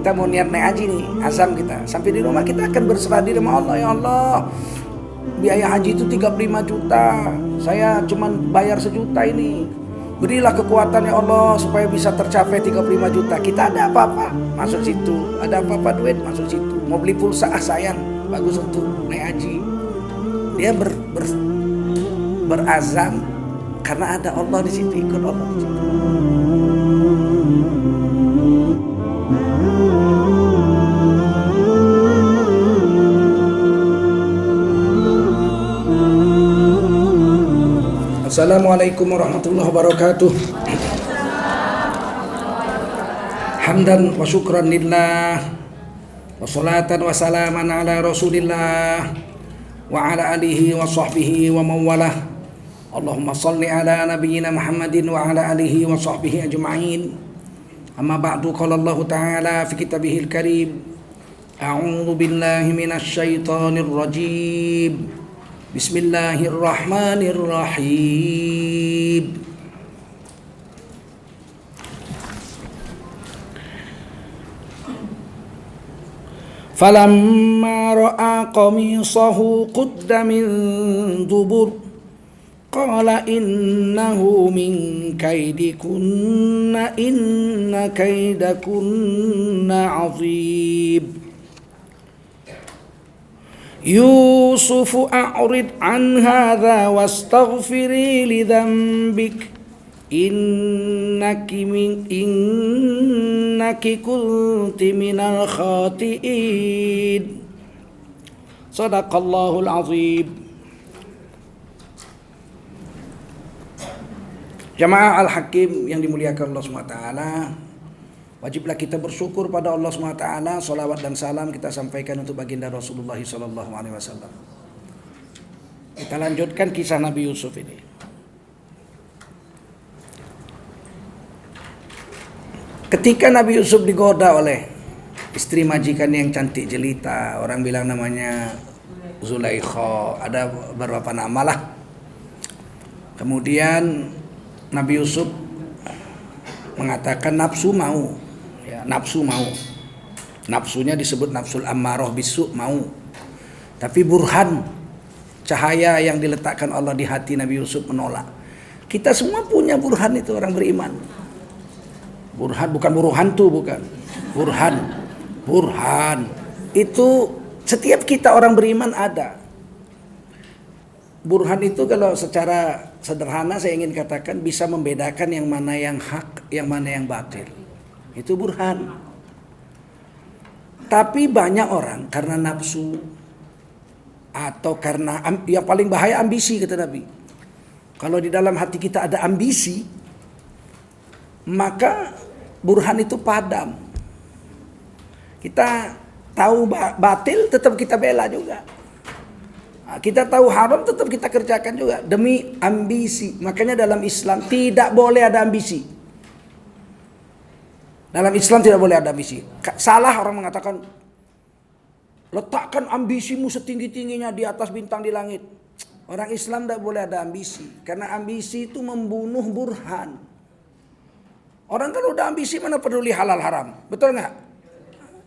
kita mau niat naik haji nih, azam kita. Sampai di rumah kita akan berserah diri sama Allah. Ya Allah, biaya haji itu 35 juta. Saya cuman bayar 1 juta ini. Berilah kekuatan ya Allah supaya bisa tercapai 35 juta. Kita ada apa-apa masuk situ. Ada apa-apa duit masuk situ. Mau beli pulsa, sayang, bagus untuk naik haji. Dia berazam karena ada Allah di situ, ikut Allah di situ. Assalamualaikum warahmatullahi wabarakatuh. Hamdan wa syukran lillah, wa salatan wa salaman ala rasulillah, wa ala alihi wa sahbihi wa mawalah. Allahumma salli ala nabiyyina Muhammadin wa ala alihi wa sahbihi ajma'in. Amma ba'du, qala Allah ta'ala fi kitabihil karim, a'udzu billahi minasy syaithanir rajim. Bismillahirrahmanirrahim. Falamma ra'a qamisahu qudda min dubur qala innahu min kaidikunna inna kaidakunna 'azim. Yusuf a'rid an hadha wastaghfiri li dhanbik innaki kunti minal khati'in. Sadaqallahul azim. Jamaah al-hakim yang dimuliakan Allah SWT, wajiblah kita bersyukur pada Allah SWT. Salawat dan salam kita sampaikan untuk baginda Rasulullah SAW. Kita lanjutkan kisah Nabi Yusuf ini. Ketika Nabi Yusuf digoda oleh istri majikan yang cantik jelita, orang bilang namanya Zulaikha, ada beberapa nama lah. Kemudian Nabi Yusuf mengatakan nafsu mau. Nafsu mau, nafsunya disebut nafsul ammarah bisu, mau. Tapi burhan, cahaya yang diletakkan Allah di hati Nabi Yusuf menolak. Kita semua punya burhan itu, orang beriman. Burhan bukan buruhan tuh, bukan. Burhan itu setiap kita orang beriman ada. Burhan itu kalau secara sederhana saya ingin katakan bisa membedakan yang mana yang hak, yang mana yang batil. Itu burhan. Tapi banyak orang karena nafsu atau karena yang paling bahaya ambisi, kata Nabi. Kalau di dalam hati kita ada ambisi, maka burhan itu padam. Kita tahu batil tetap kita bela juga. Kita tahu haram tetap kita kerjakan juga demi ambisi. Makanya dalam Islam tidak boleh ada ambisi. Dalam Islam tidak boleh ada ambisi. Salah orang mengatakan letakkan ambisimu setinggi-tingginya di atas bintang di langit. Orang Islam tidak boleh ada ambisi, karena ambisi itu membunuh burhan. Orang kalau udah ambisi mana peduli halal haram, betul nggak?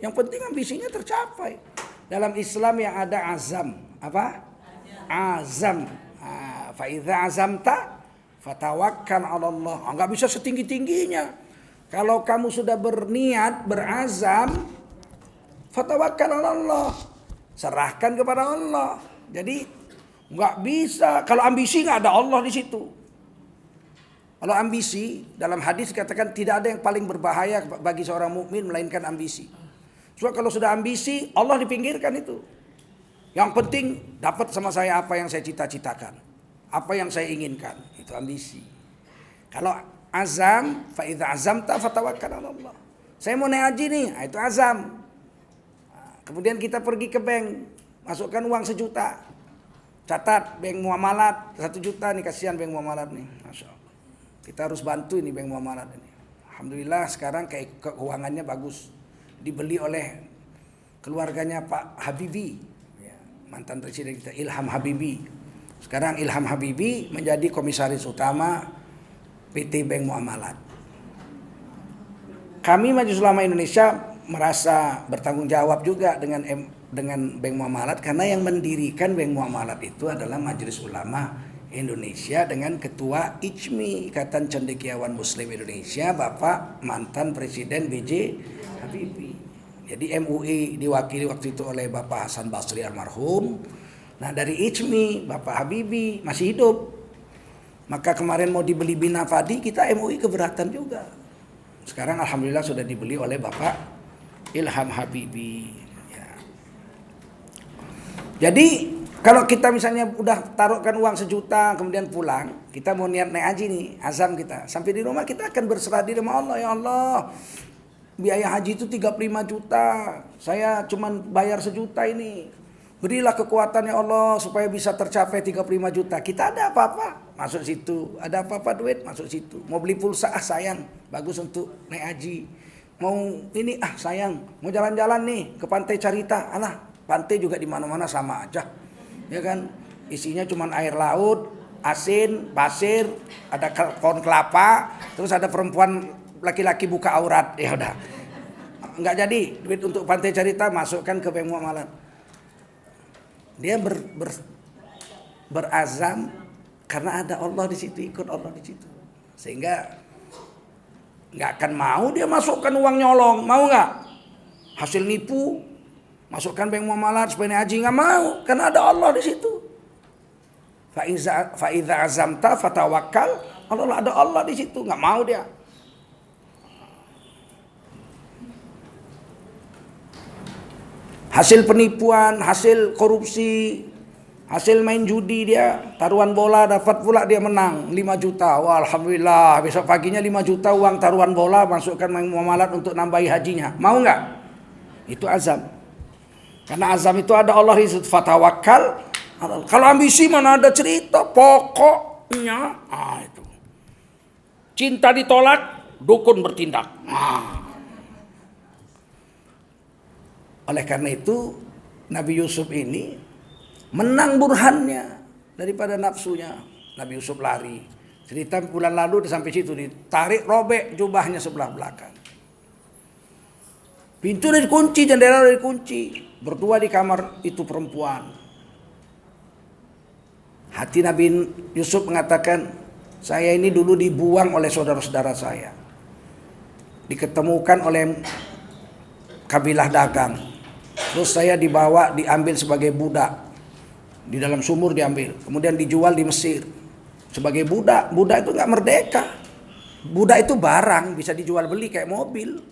Yang penting ambisinya tercapai. Dalam Islam yang ada azam, apa? Azam. Fa idza azamta fatawakkal 'ala Allah. Enggak bisa setinggi-tingginya. Kalau kamu sudah berniat, berazam, fatawakkal 'ala Allah. Serahkan kepada Allah. Jadi nggak bisa. Kalau ambisi nggak ada Allah di situ. Kalau ambisi, dalam hadis katakan tidak ada yang paling berbahaya bagi seorang mukmin melainkan ambisi. Sebab kalau sudah ambisi, Allah dipinggirkan itu. Yang penting dapat sama saya apa yang saya cita-citakan, apa yang saya inginkan, itu ambisi. Kalau azam, fa idza azamta fatawakkal 'ala Allah. Saya mau naik haji nih, itu azam. Kemudian kita pergi ke bank, masukkan uang 1 juta. Catat bank muamalat 1 juta nih, kasihan bank muamalat nih. Masya Allah. Kita harus bantu ini bank muamalat ini. Alhamdulillah sekarang keuangannya bagus. Dibeli oleh keluarganya Pak Habibie, ya, mantan presiden kita Ilham Habibie. Sekarang Ilham Habibie menjadi komisaris utama PT Bank Muamalat. Kami Majelis Ulama Indonesia merasa bertanggung jawab juga dengan Bank Muamalat, karena yang mendirikan Bank Muamalat itu adalah Majelis Ulama Indonesia dengan Ketua ICMI, Ikatan Cendekiawan Muslim Indonesia, Bapak mantan Presiden B.J. Habibie. Jadi MUI diwakili waktu itu oleh Bapak Hasan Basri almarhum. Nah dari ICMI Bapak Habibie masih hidup. Maka kemarin mau dibeli Bina Padi, kita MUI keberatan juga. Sekarang alhamdulillah sudah dibeli oleh Bapak Ilham Habibie. Ya. Jadi kalau kita misalnya udah taruhkan uang 1 juta kemudian pulang, kita mau niat naik haji nih, azam kita. Sampai di rumah kita akan berserah diri sama Allah, ya Allah. Biaya haji itu 35 juta. Saya cuman bayar 1 juta ini. Berilah kekuatan ya Allah supaya bisa tercapai 35 juta. Kita ada apa-apa masuk situ. Ada apa-apa duit masuk situ. Mau beli pulsa sayang, bagus untuk naik haji. Mau ini sayang, mau jalan-jalan nih ke pantai Carita. Alah, pantai juga di mana-mana sama aja. Ya kan? Isinya cuma air laut, asin, pasir, ada pohon kelapa, terus ada perempuan laki-laki buka aurat. Ya udah. Enggak jadi duit untuk pantai Carita, masukkan ke Bank Muamalat. Dia berazam karena ada Allah di situ, ikut Allah di situ. Sehingga nggak akan mau dia masukkan uang nyolong, mau nggak? Hasil nipu, masukkan Bank Muamalat supaya haji, nggak mau, karena ada Allah di situ. Faiza azamta fatawakkal, Allah ada Allah di situ, nggak mau dia. Hasil penipuan, hasil korupsi, hasil main judi dia, taruhan bola dapat pula dia menang 5 juta. Wah, alhamdulillah, besok paginya 5 juta uang taruhan bola masukkan Bank Muamalat untuk nambahi hajinya. Mau nggak? Itu azam. Karena azam itu ada Allah di situ, fatawakkal. Kalau ambisi mana ada cerita, pokoknya itu. Cinta ditolak, dukun bertindak. Oleh karena itu Nabi Yusuf ini menang burhannya daripada nafsunya. Nabi Yusuf lari. Cerita bulan lalu sampai situ, ditarik robek jubahnya sebelah belakang. Pintu udah dikunci, jendela udah dikunci. Berdua di kamar itu perempuan. Hati Nabi Yusuf mengatakan, saya ini dulu dibuang oleh saudara-saudara saya. Diketemukan oleh kabilah dagang. Terus saya diambil sebagai budak. Di dalam sumur diambil. Kemudian dijual di Mesir. Sebagai budak. Budak itu nggak merdeka. Budak itu barang, bisa dijual beli kayak mobil.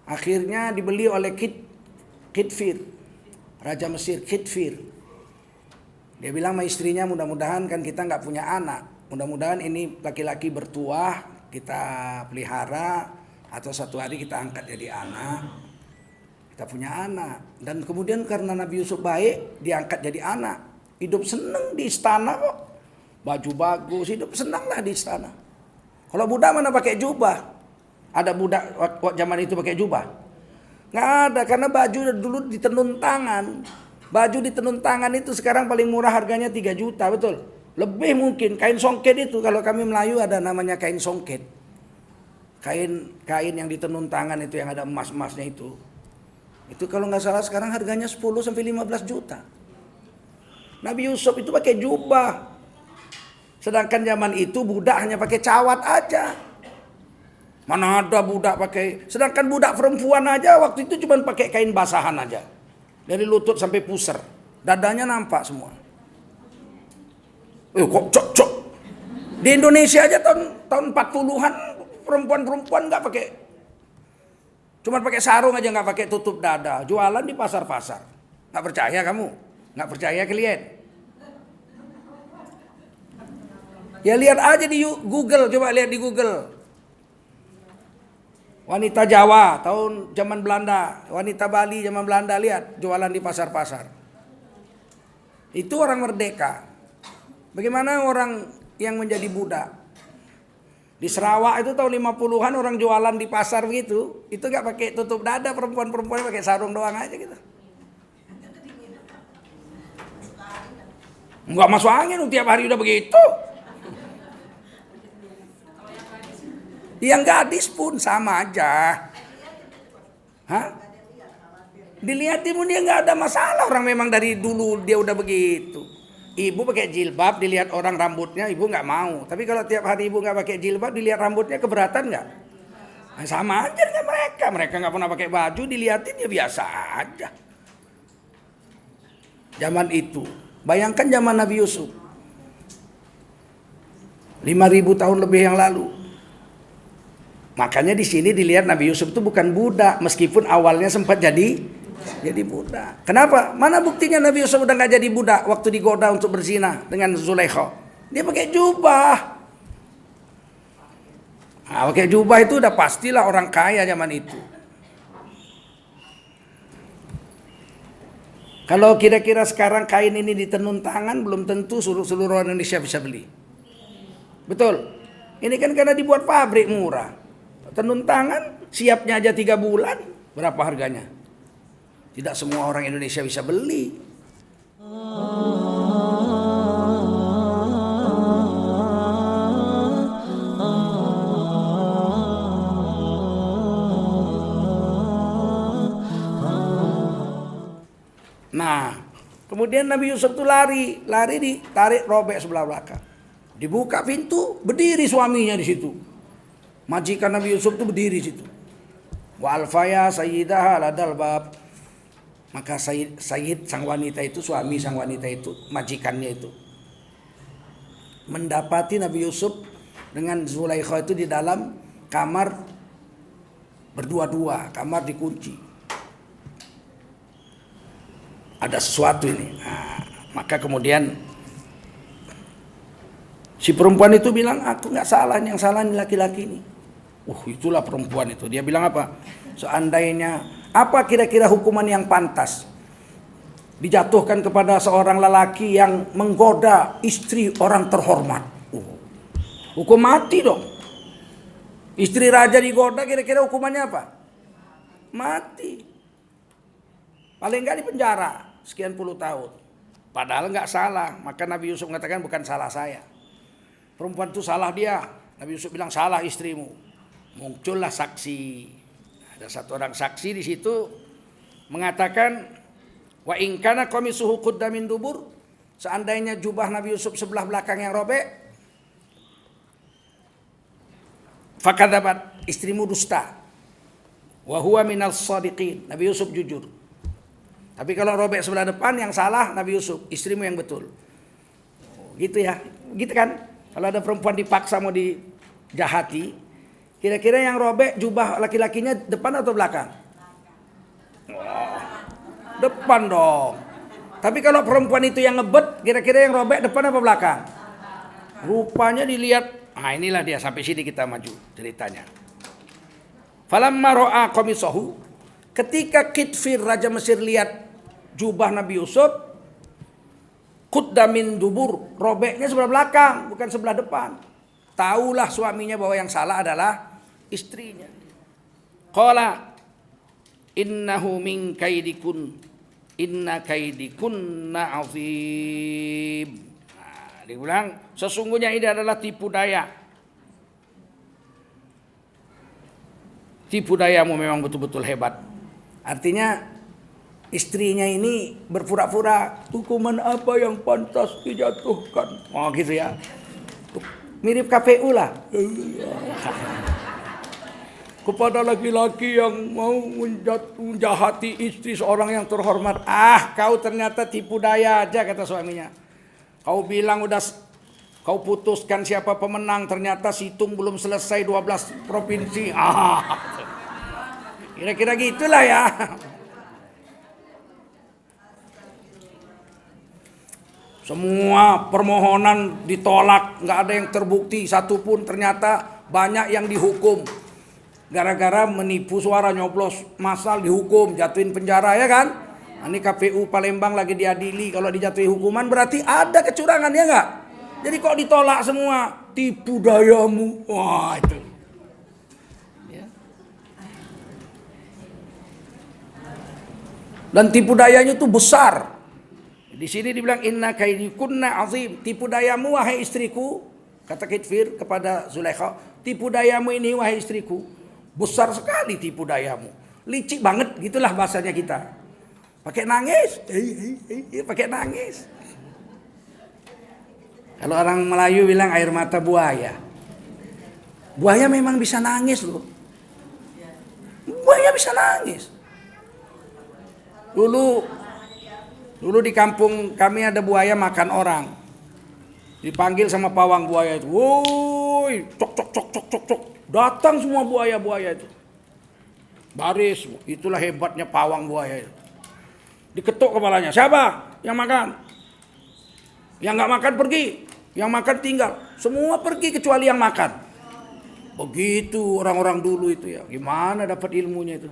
Akhirnya dibeli oleh Kitfir. Raja Mesir, Kitfir. Dia bilang sama istrinya, mudah-mudahan kan kita nggak punya anak. Mudah-mudahan ini laki-laki bertuah, kita pelihara. Atau suatu hari kita angkat jadi anak. Kita punya anak. Dan kemudian karena Nabi Yusuf baik, diangkat jadi anak. Hidup senang di istana kok. Baju bagus, hidup senang lah di istana. Kalau budak mana pakai jubah? Ada budak zaman itu pakai jubah? Nggak ada, karena baju dulu ditenun tangan. Baju ditenun tangan itu sekarang paling murah harganya 3 juta, betul? Lebih mungkin, kain songket itu, kalau kami Melayu ada namanya kain songket. Kain yang ditenun tangan itu yang ada emas-emasnya itu. Itu kalau nggak salah sekarang harganya 10 sampai 15 juta. Nabi Yusuf itu pakai jubah. Sedangkan zaman itu budak hanya pakai cawat aja. Mana ada budak pakai. Sedangkan budak perempuan aja waktu itu cuma pakai kain basahan aja. Dari lutut sampai pusar. Dadanya nampak semua. Kok cok. Di Indonesia aja tahun 40-an perempuan-perempuan nggak pakai. Cuma pakai sarung aja, nggak pakai tutup dada. Jualan di pasar-pasar. Nggak percaya kamu? Nggak percaya kalian? Ya lihat aja di Google, coba lihat di Google. Wanita Jawa tahun zaman Belanda, wanita Bali zaman Belanda, lihat jualan di pasar-pasar. Itu orang merdeka. Bagaimana orang yang menjadi budak? Di Sarawak itu tahun 50-an orang jualan di pasar begitu, itu nggak pakai tutup dada, perempuan-perempuan pakai sarung doang aja gitu. Nggak masuk angin, tiap hari udah begitu. Yang gadis pun sama aja. Hah? Dilihatin pun dia nggak ada masalah, orang memang dari dulu dia udah begitu. Ibu pakai jilbab, dilihat orang rambutnya, ibu nggak mau. Tapi kalau tiap hari ibu nggak pakai jilbab, dilihat rambutnya keberatan nggak? Nah, sama aja dengan mereka. Mereka nggak pernah pakai baju, dilihatin ya biasa aja. Zaman itu, bayangkan zaman Nabi Yusuf, 5.000 tahun lebih yang lalu. Makanya di sini dilihat Nabi Yusuf itu bukan budak, meskipun awalnya sempat jadi budak. Kenapa? Mana buktinya Nabi Yusuf udah nggak jadi budak waktu digoda untuk berzina dengan Zulaikha? Dia pakai jubah. Nah, pakai jubah itu udah pastilah orang kaya zaman itu. Kalau kira-kira sekarang kain ini ditenun tangan, belum tentu seluruh Indonesia bisa beli. Betul? Ini kan karena dibuat pabrik murah. Tenun tangan, siapnya aja 3 bulan. Berapa harganya? Tidak semua orang Indonesia bisa beli. Nah, kemudian Nabi Yusuf tuh lari ditarik robek sebelah belakang. Dibuka pintu, berdiri suaminya di situ. Majikan Nabi Yusuf tuh berdiri di situ. Wa alfaya sayyidaha ladal bab. Maka Sayyid sang wanita itu, suami sang wanita itu, majikannya itu, mendapati Nabi Yusuf dengan Zulaikha itu di dalam kamar berdua-dua, kamar dikunci. Ada sesuatu ini. Nah, maka kemudian si perempuan itu bilang, aku nggak salah, yang salah ini laki-laki ini. Itulah perempuan itu. Dia bilang apa? Seandainya, apa kira-kira hukuman yang pantas dijatuhkan kepada seorang lelaki yang menggoda istri orang terhormat? Hukum mati dong. Istri raja digoda, kira-kira hukumannya apa? Mati. Paling nggak di penjara sekian puluh tahun. Padahal nggak salah. Maka Nabi Yusuf mengatakan, bukan salah saya. Perempuan itu salah dia. Nabi Yusuf bilang, salah istrimu. Muncullah saksi. Ada satu orang saksi di situ mengatakan, wa in kana qamisuhu qudda min dubur, seandainya jubah Nabi Yusuf sebelah belakang yang robek, fakadzabat, istrimu dusta. Wa huwa minas shadiqin, Nabi Yusuf jujur. Tapi kalau robek sebelah depan, yang salah Nabi Yusuf, istrimu yang betul. Gitu ya, gitu kan? Kalau ada perempuan dipaksa mau dijahati, kira-kira yang robek jubah laki-lakinya depan atau belakang? Depan dong. Tapi kalau perempuan itu yang ngebet, kira-kira yang robek depan apa belakang? Rupanya dilihat, inilah dia, sampai sini kita maju ceritanya. Falamma ra'a qamisahu, ketika Kitfir Raja Mesir lihat jubah Nabi Yusuf, qudda min dubur, robeknya sebelah belakang, bukan sebelah depan. Taulah suaminya bahwa yang salah adalah istrinya. Qala innahu min kaidikun, inna kaidikunna azim. Nah, dia bilang, sesungguhnya ini adalah tipu daya. Tipu dayamu memang betul-betul hebat. Artinya istrinya ini berpura-pura, hukuman apa yang pantas dijatuhkan. Oh gitu ya. Mirip KPU lah. Kepada laki-laki yang mau menjahati istri seorang yang terhormat. Kau ternyata tipu daya aja, kata suaminya. Kau bilang kau putuskan siapa pemenang, ternyata situng belum selesai 12 provinsi. Kira-kira gitulah ya. Semua permohonan ditolak, nggak ada yang terbukti satupun. Ternyata banyak yang dihukum gara-gara menipu suara, nyoblos massal, dihukum, jatuhin penjara, ya kan? Ini KPU Palembang lagi diadili, kalau dijatuhi hukuman berarti ada kecurangan, ya nggak? Jadi kok ditolak semua, tipu dayamu, wah itu. Ya. Dan tipu dayanya itu besar. Di sini dibilang inna kaidikunna azim, tipu dayamu wahai istriku, kata Kitfir kepada Zulaikha, tipu dayamu ini wahai istriku, besar sekali tipu dayamu. licik banget, gitulah bahasanya kita. Pakai nangis, pakai nangis. Kalau orang Melayu bilang air mata buaya. Buaya memang bisa nangis loh. Buaya bisa nangis. Dulu di kampung kami ada buaya makan orang. Dipanggil sama pawang buaya itu. Woi, cok cok cok cok cok cok. Datang semua buaya-buaya itu. Baris, itulah hebatnya pawang buaya itu. Diketuk kepalanya. Siapa yang makan? Yang nggak makan pergi. Yang makan tinggal. Semua pergi kecuali yang makan. Begitu orang-orang dulu itu ya. Gimana dapat ilmunya itu?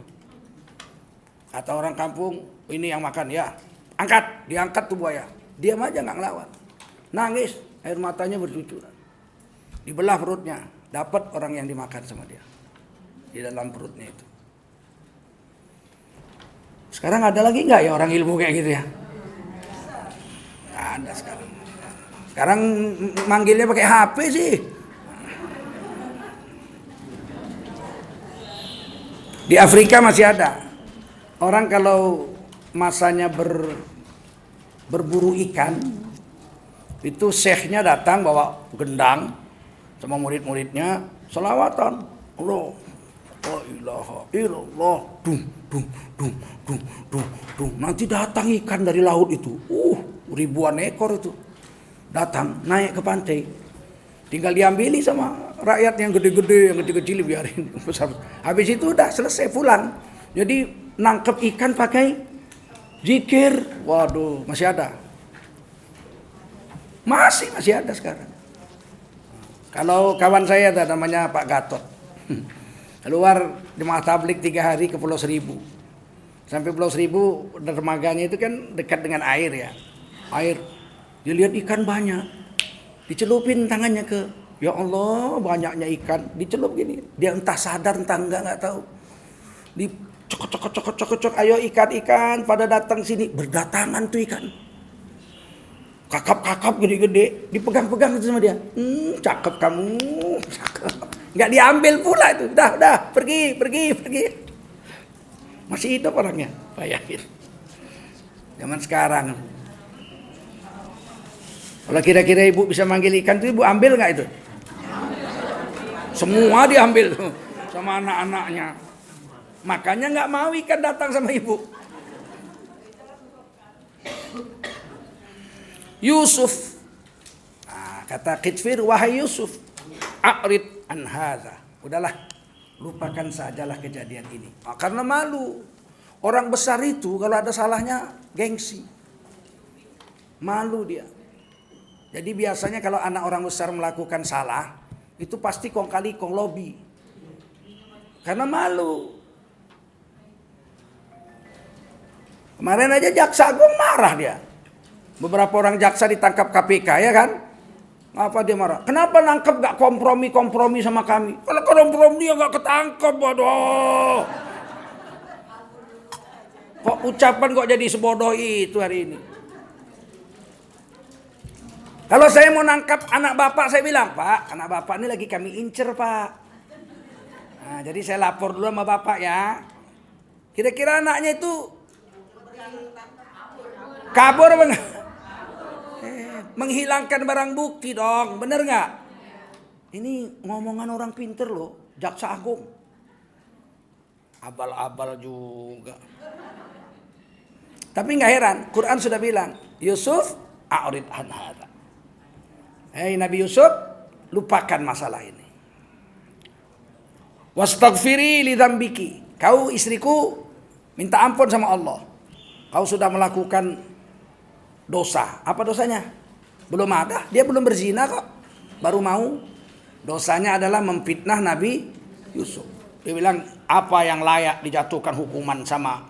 Kata orang kampung, ini yang makan ya. Angkat, diangkat tuh buaya. Diam aja nggak ngelawan. Nangis, air matanya bercucuran. Dibelah perutnya, dapat orang yang dimakan sama dia. Di dalam perutnya itu. Sekarang ada lagi nggak ya orang ilmu kayak gitu ya? Nggak ada sekarang. Sekarang manggilnya pakai HP sih. Di Afrika masih ada. Orang kalau masanya berburu ikan, itu syekhnya datang bawa gendang sama murid-muridnya, selawatan. Allah, la ilaha illallah, dung dung dung dung dung dung. Nanti datang ikan dari laut itu, ribuan ekor itu datang naik ke pantai. Tinggal diambili sama rakyat yang gede-gede, yang kecil-kecil biarin. Habis itu udah selesai pulang. Jadi nangkep ikan pakai zikir. Waduh, masih ada. Masih ada sekarang. Kalau kawan saya ada namanya Pak Gatot. Keluar jemaah tablik 3 hari ke Pulau Seribu. Sampai Pulau Seribu, dermaganya itu kan dekat dengan air ya. Air. Dia lihat ikan banyak. Dicelupin tangannya ke, ya Allah banyaknya ikan. Dicelup gini. Dia entah sadar entah enggak tahu. Cocok, ayo ikan-ikan pada datang sini. Berdatangan tuh ikan. Kakap gede-gede. Dipegang-pegang itu sama dia. Cakep kamu. Cakep. Nggak diambil pula itu. Udah, pergi. Masih hidup orangnya. Bayangin. Zaman sekarang. Kalau kira-kira ibu bisa manggil ikan itu, ibu ambil nggak itu? Semua diambil sama anak-anaknya. Makanya nggak mau ikan datang sama ibu. Yusuf. Kata Khidfir, wahai Yusuf, a'rid an hadza. Udahlah, lupakan sajalah kejadian ini. Karena malu. Orang besar itu kalau ada salahnya gengsi. Malu dia. Jadi biasanya kalau anak orang besar melakukan salah, itu pasti kong kali kong lobi. Karena malu. Kemarin aja jaksa agung marah dia. Beberapa orang jaksa ditangkap KPK ya kan? Apa dia marah? Kenapa nangkep gak kompromi sama kami? Kalau kompromi ya gak ketangkep, waduh. Kok ucapan kok jadi sebodoh itu hari ini? Kalau saya mau nangkap anak bapak, saya bilang, Pak, anak bapak ini lagi kami incer, Pak. Nah, jadi saya lapor dulu sama bapak ya. Kira-kira anaknya itu kabur apa enggak? Menghilangkan barang bukti dong, bener nggak? Ini ngomongan orang pinter loh, jaksa agung. Abal-abal juga. Tapi nggak heran, Quran sudah bilang, Yusuf, a'rid an hadza. Hei Nabi Yusuf, lupakan masalah ini. Wastaghfiri li dzambiki. Kau istriku, minta ampun sama Allah. Kau sudah melakukan dosa. Apa dosanya? Belum ada, dia belum berzina kok. Baru mau. Dosanya adalah memfitnah Nabi Yusuf. Dia bilang, apa yang layak dijatuhkan hukuman sama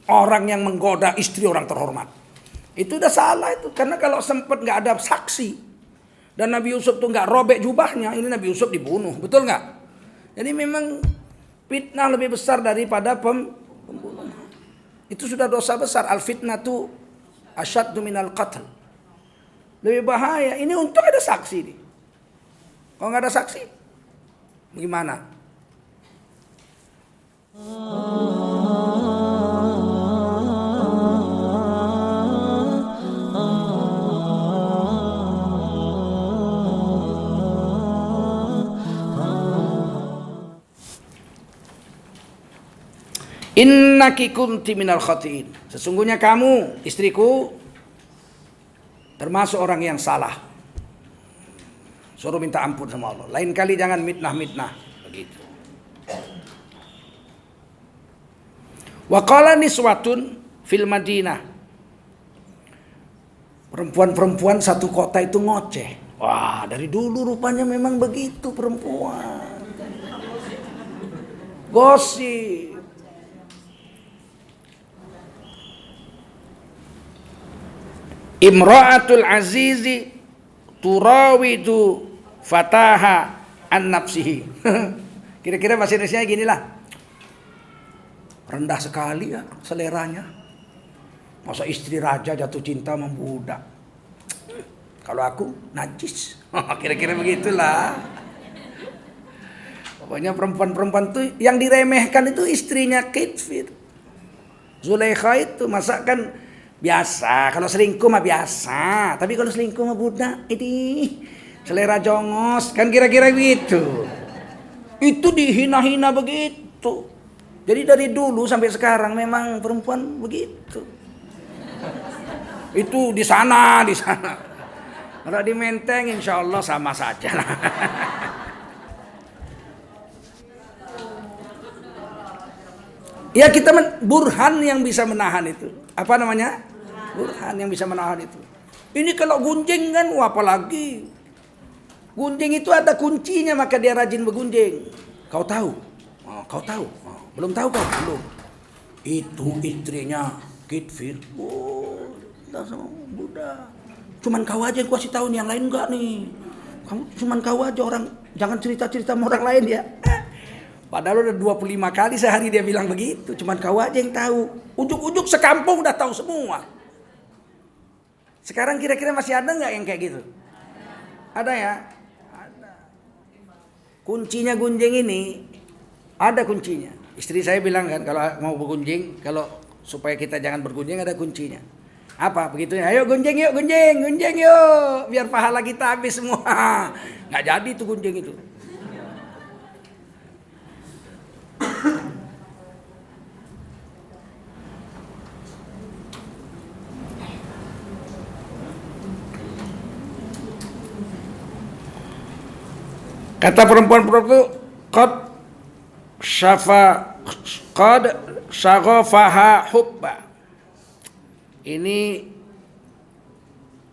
orang yang menggoda istri orang terhormat. Itu udah salah itu. Karena kalau sempat gak ada saksi. Dan Nabi Yusuf tuh gak robek jubahnya. Ini Nabi Yusuf dibunuh. Betul gak? Jadi memang fitnah lebih besar daripada pembunuhan. Itu sudah dosa besar. Al-fitnah tuh asyaddu minal qatl. Lebih bahaya. Ini untung ada saksi nih. Kalau nggak ada saksi, gimana? Innaki kunti minal khatiin. Sesungguhnya kamu, istriku, termasuk orang yang salah. Suruh minta ampun sama Allah. Lain kali jangan mitnah-mitnah. Begitu. Wa qala niswatun fil Madinah. Perempuan-perempuan satu kota itu ngoceh. Wah, dari dulu rupanya memang begitu perempuan. Gosip. Imra'atul azizi turawidu fataha an nafsihi. Kira-kira bahasa Indonesia ginilah. Rendah sekali ya seleranya. Masa istri raja jatuh cinta sama budak. Kalau aku najis. Kira-kira begitulah. Pokoknya perempuan-perempuan itu yang diremehkan itu istrinya Kitfir. Zulaikha itu masakan biasa, kalau selingkuh mah biasa. Tapi kalau selingkuh mah budak, ini selera jongos, kan kira-kira gitu. Itu dihina-hina begitu. Jadi dari dulu sampai sekarang memang perempuan begitu. Itu di sana. Kalau di Menteng insya Allah sama saja lah. Ya kita burhan yang bisa menahan itu. Apa namanya? Burhan yang bisa menahan itu. Ini kalau gunjing kan, apalagi. Gunjing itu ada kuncinya, maka dia rajin bergunjing. Kau tahu? Oh, kau tahu? Oh, belum tahu kau? Belum. Itu istrinya Kitfir. Oh, tak sama budak. Cuman kau aja yang kasih tahu nih, yang lain enggak nih. Kamu cuman kau aja, orang jangan cerita-cerita sama orang lain ya. Padahal udah 25 kali sehari dia bilang begitu. Cuman kau aja yang tahu. Ujuk-ujuk sekampung udah tahu semua. Sekarang kira-kira masih ada nggak yang kayak gitu? Ada ya? Ada. Kuncinya gunjing ini, ada kuncinya. Istri saya bilang kan kalau mau bergunjing, kalau supaya kita jangan bergunjing ada kuncinya. Apa begitunya? Ayo gunjing yuk, gunjing yuk. Biar pahala kita habis semua. Nggak jadi tuh gunjing itu. Kata perempuan-perempuan itu qad syaghafaha hubba. Ini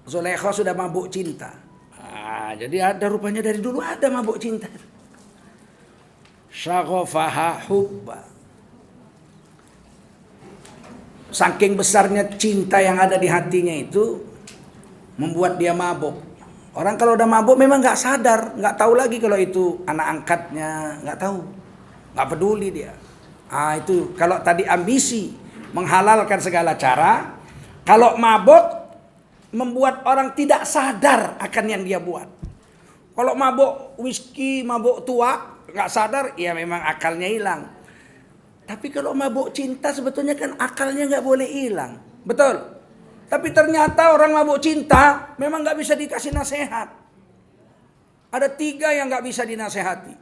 Zulaikha sudah mabuk cinta. Jadi ada rupanya dari dulu ada mabuk cinta. Syaghafaha hubba. Saking besarnya cinta yang ada di hatinya itu membuat dia mabuk. Orang kalau udah mabuk memang nggak sadar, nggak tahu lagi kalau itu anak angkatnya, nggak tahu, nggak peduli dia. Itu kalau tadi ambisi menghalalkan segala cara, kalau mabuk membuat orang tidak sadar akan yang dia buat. Kalau mabuk whisky, mabuk tua, nggak sadar, ya memang akalnya hilang. Tapi kalau mabuk cinta sebetulnya kan akalnya nggak boleh hilang, betul? Tapi ternyata orang mabuk cinta memang nggak bisa dikasih nasihat. Ada 3 yang nggak bisa dinasehati.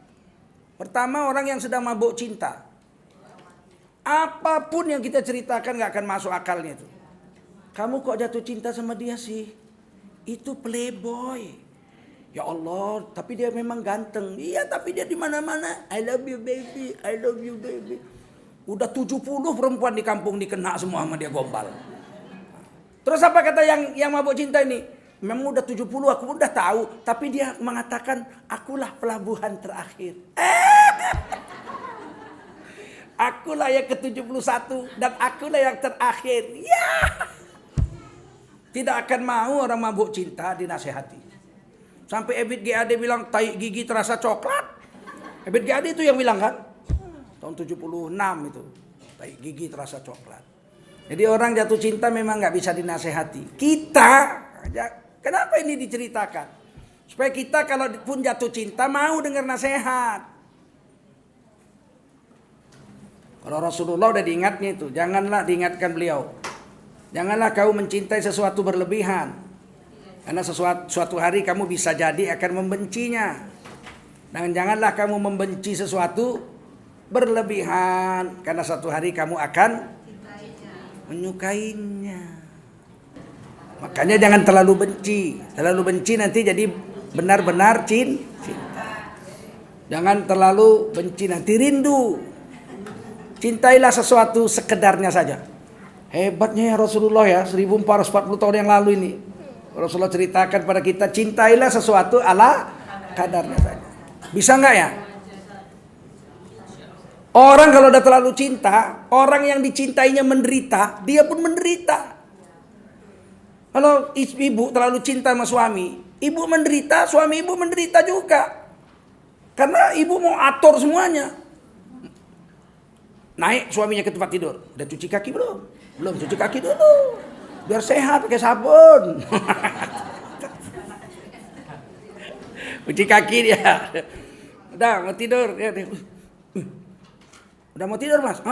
Pertama, orang yang sedang mabuk cinta. Apapun yang kita ceritakan nggak akan masuk akalnya itu. Kamu kok jatuh cinta sama dia sih? Itu playboy. Ya Allah, tapi dia memang ganteng. Iya, tapi dia di mana-mana. I love you baby, I love you baby. Udah 70 perempuan di kampung dikena semua sama dia gombal. Terus apa kata yang mabuk cinta ini? Memang udah 70 aku udah tahu. Tapi dia mengatakan akulah pelabuhan terakhir. Akulah yang ke-71 dan akulah yang terakhir. Ya. Tidak akan mau orang mabuk cinta dinasehati. Sampai Ebit GAD bilang tai gigi terasa coklat. Ebit GAD itu yang bilang kan? Tahun 76 itu. Tai gigi terasa coklat. Jadi orang jatuh cinta memang nggak bisa dinasehati. Kita, kenapa ini diceritakan? Supaya kita kalau pun jatuh cinta mau dengar nasihat. Kalau Rasulullah udah diingatnya itu, janganlah diingatkan beliau. Janganlah kau mencintai sesuatu berlebihan. Karena suatu hari kamu bisa jadi akan membencinya. Dan janganlah kamu membenci sesuatu berlebihan. Karena suatu hari kamu akan menyukainya. Makanya jangan terlalu benci. Terlalu benci nanti jadi benar-benar cinta. Jangan terlalu benci, nanti rindu. Cintailah sesuatu sekedarnya saja. Hebatnya ya Rasulullah ya, 1440 tahun yang lalu ini. Rasulullah ceritakan pada kita, cintailah sesuatu ala kadarnya saja. Bisa nggak ya? Orang kalau udah terlalu cinta, orang yang dicintainya menderita, dia pun menderita. Kalau ibu terlalu cinta sama suami, ibu menderita, suami ibu menderita juga. Karena ibu mau atur semuanya. Naik suaminya ke tempat tidur. Udah cuci kaki belum? Belum, cuci kaki dulu. Biar sehat pakai sabun. Cuci kaki dia. Udah mau tidur. Udah mau tidur mas?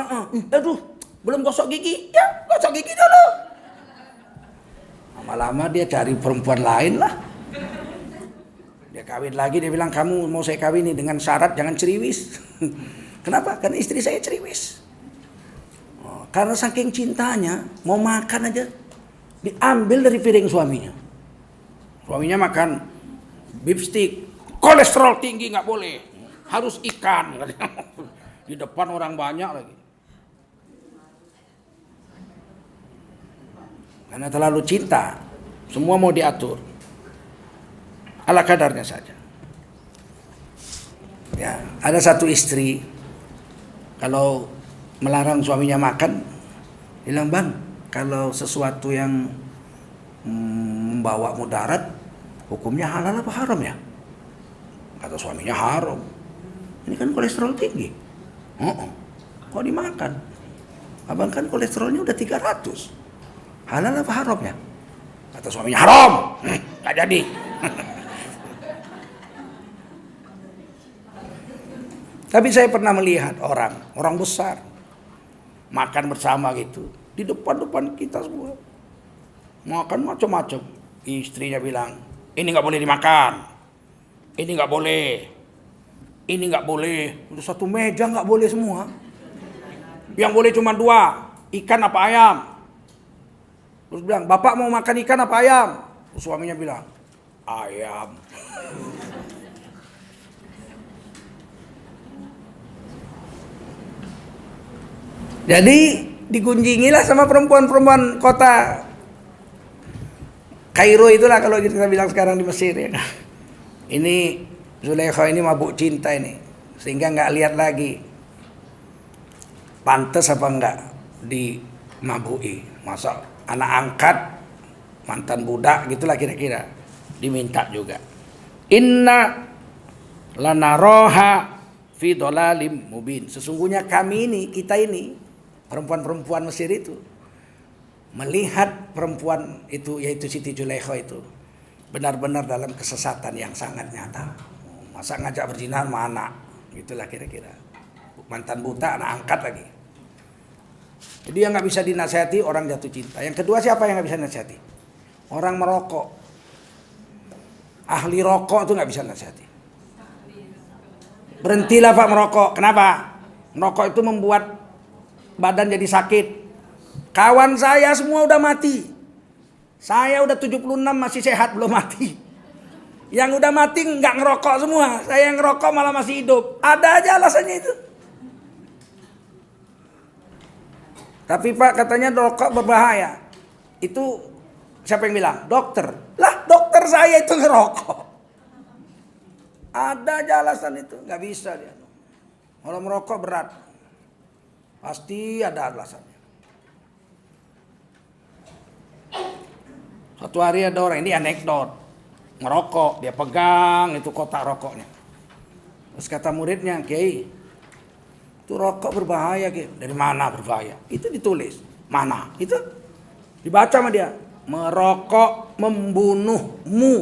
Aduh, belum gosok gigi. Ya, gosok gigi dulu. Lama-lama dia cari perempuan lain lah. Dia kawin lagi, dia bilang kamu mau saya kawin dengan syarat jangan ceriwis. Kenapa? Karena istri saya ceriwis. Karena saking cintanya, mau makan aja diambil dari piring suaminya. Suaminya makan beef stick, kolesterol tinggi nggak boleh, harus ikan. Di depan orang banyak lagi. Karena terlalu cinta, semua mau diatur. Ala kadarnya saja. Ya, ada satu istri kalau melarang suaminya makan, bilang bang, kalau sesuatu yang membawa mudarat, hukumnya halal apa haram ya? Kata suaminya haram. Ini kan kolesterol tinggi. Kok dimakan? Abang kan kolesterolnya udah 300. Halal apa haram ya? Kata suaminya haram. Gak jadi. Tapi saya pernah melihat orang besar makan bersama gitu di depan kita semua, makan macam-macam. Istrinya bilang, ini nggak boleh dimakan, ini nggak boleh, ini nggak boleh. Udah satu meja nggak boleh semua. Yang boleh cuma 2, ikan apa ayam. Terus bilang, bapak mau makan ikan apa ayam? Terus suaminya bilang, ayam. Jadi digunjingilah sama perempuan-perempuan kota Kairo itulah kalau kita bilang sekarang di Mesir ya. Ini Zulaikha ini mabuk cinta ini, sehingga nggak lihat lagi pantas apa enggak dimabui. Masa anak angkat mantan budak gitulah kira-kira diminta juga. Inna lanaroha fi dhalalim mubin. Sesungguhnya kami ini, kita ini perempuan-perempuan Mesir itu melihat perempuan itu, yaitu Siti Zulaikha itu benar-benar dalam kesesatan yang sangat nyata. Masa ngajak berzina sama anak, gitulah kira-kira. Mantan buta, anak angkat lagi. Jadi yang nggak bisa dinasihati orang jatuh cinta. Yang kedua, siapa yang nggak bisa nasihati? Orang merokok. Ahli rokok itu nggak bisa nasihati. Berhentilah Pak merokok. Kenapa? Merokok itu membuat badan jadi sakit. Kawan saya semua udah mati. Saya udah 76 masih sehat, belum mati. Yang udah mati nggak ngerokok semua. Saya yang ngerokok malah masih hidup. Ada aja alasannya itu. Tapi Pak katanya rokok berbahaya. Itu siapa yang bilang? Dokter. Lah dokter saya itu ngerokok. Ada aja alasan itu. Nggak bisa dia. Kalau merokok berat. Pasti ada alasannya. Suatu hari ada orang, ini anekdot. Ngerokok, dia pegang itu kotak rokoknya. Terus kata muridnya, Kiai, itu rokok berbahaya, Kiai. Dari mana berbahaya? Itu ditulis. Mana? Itu dibaca sama dia. Merokok membunuhmu.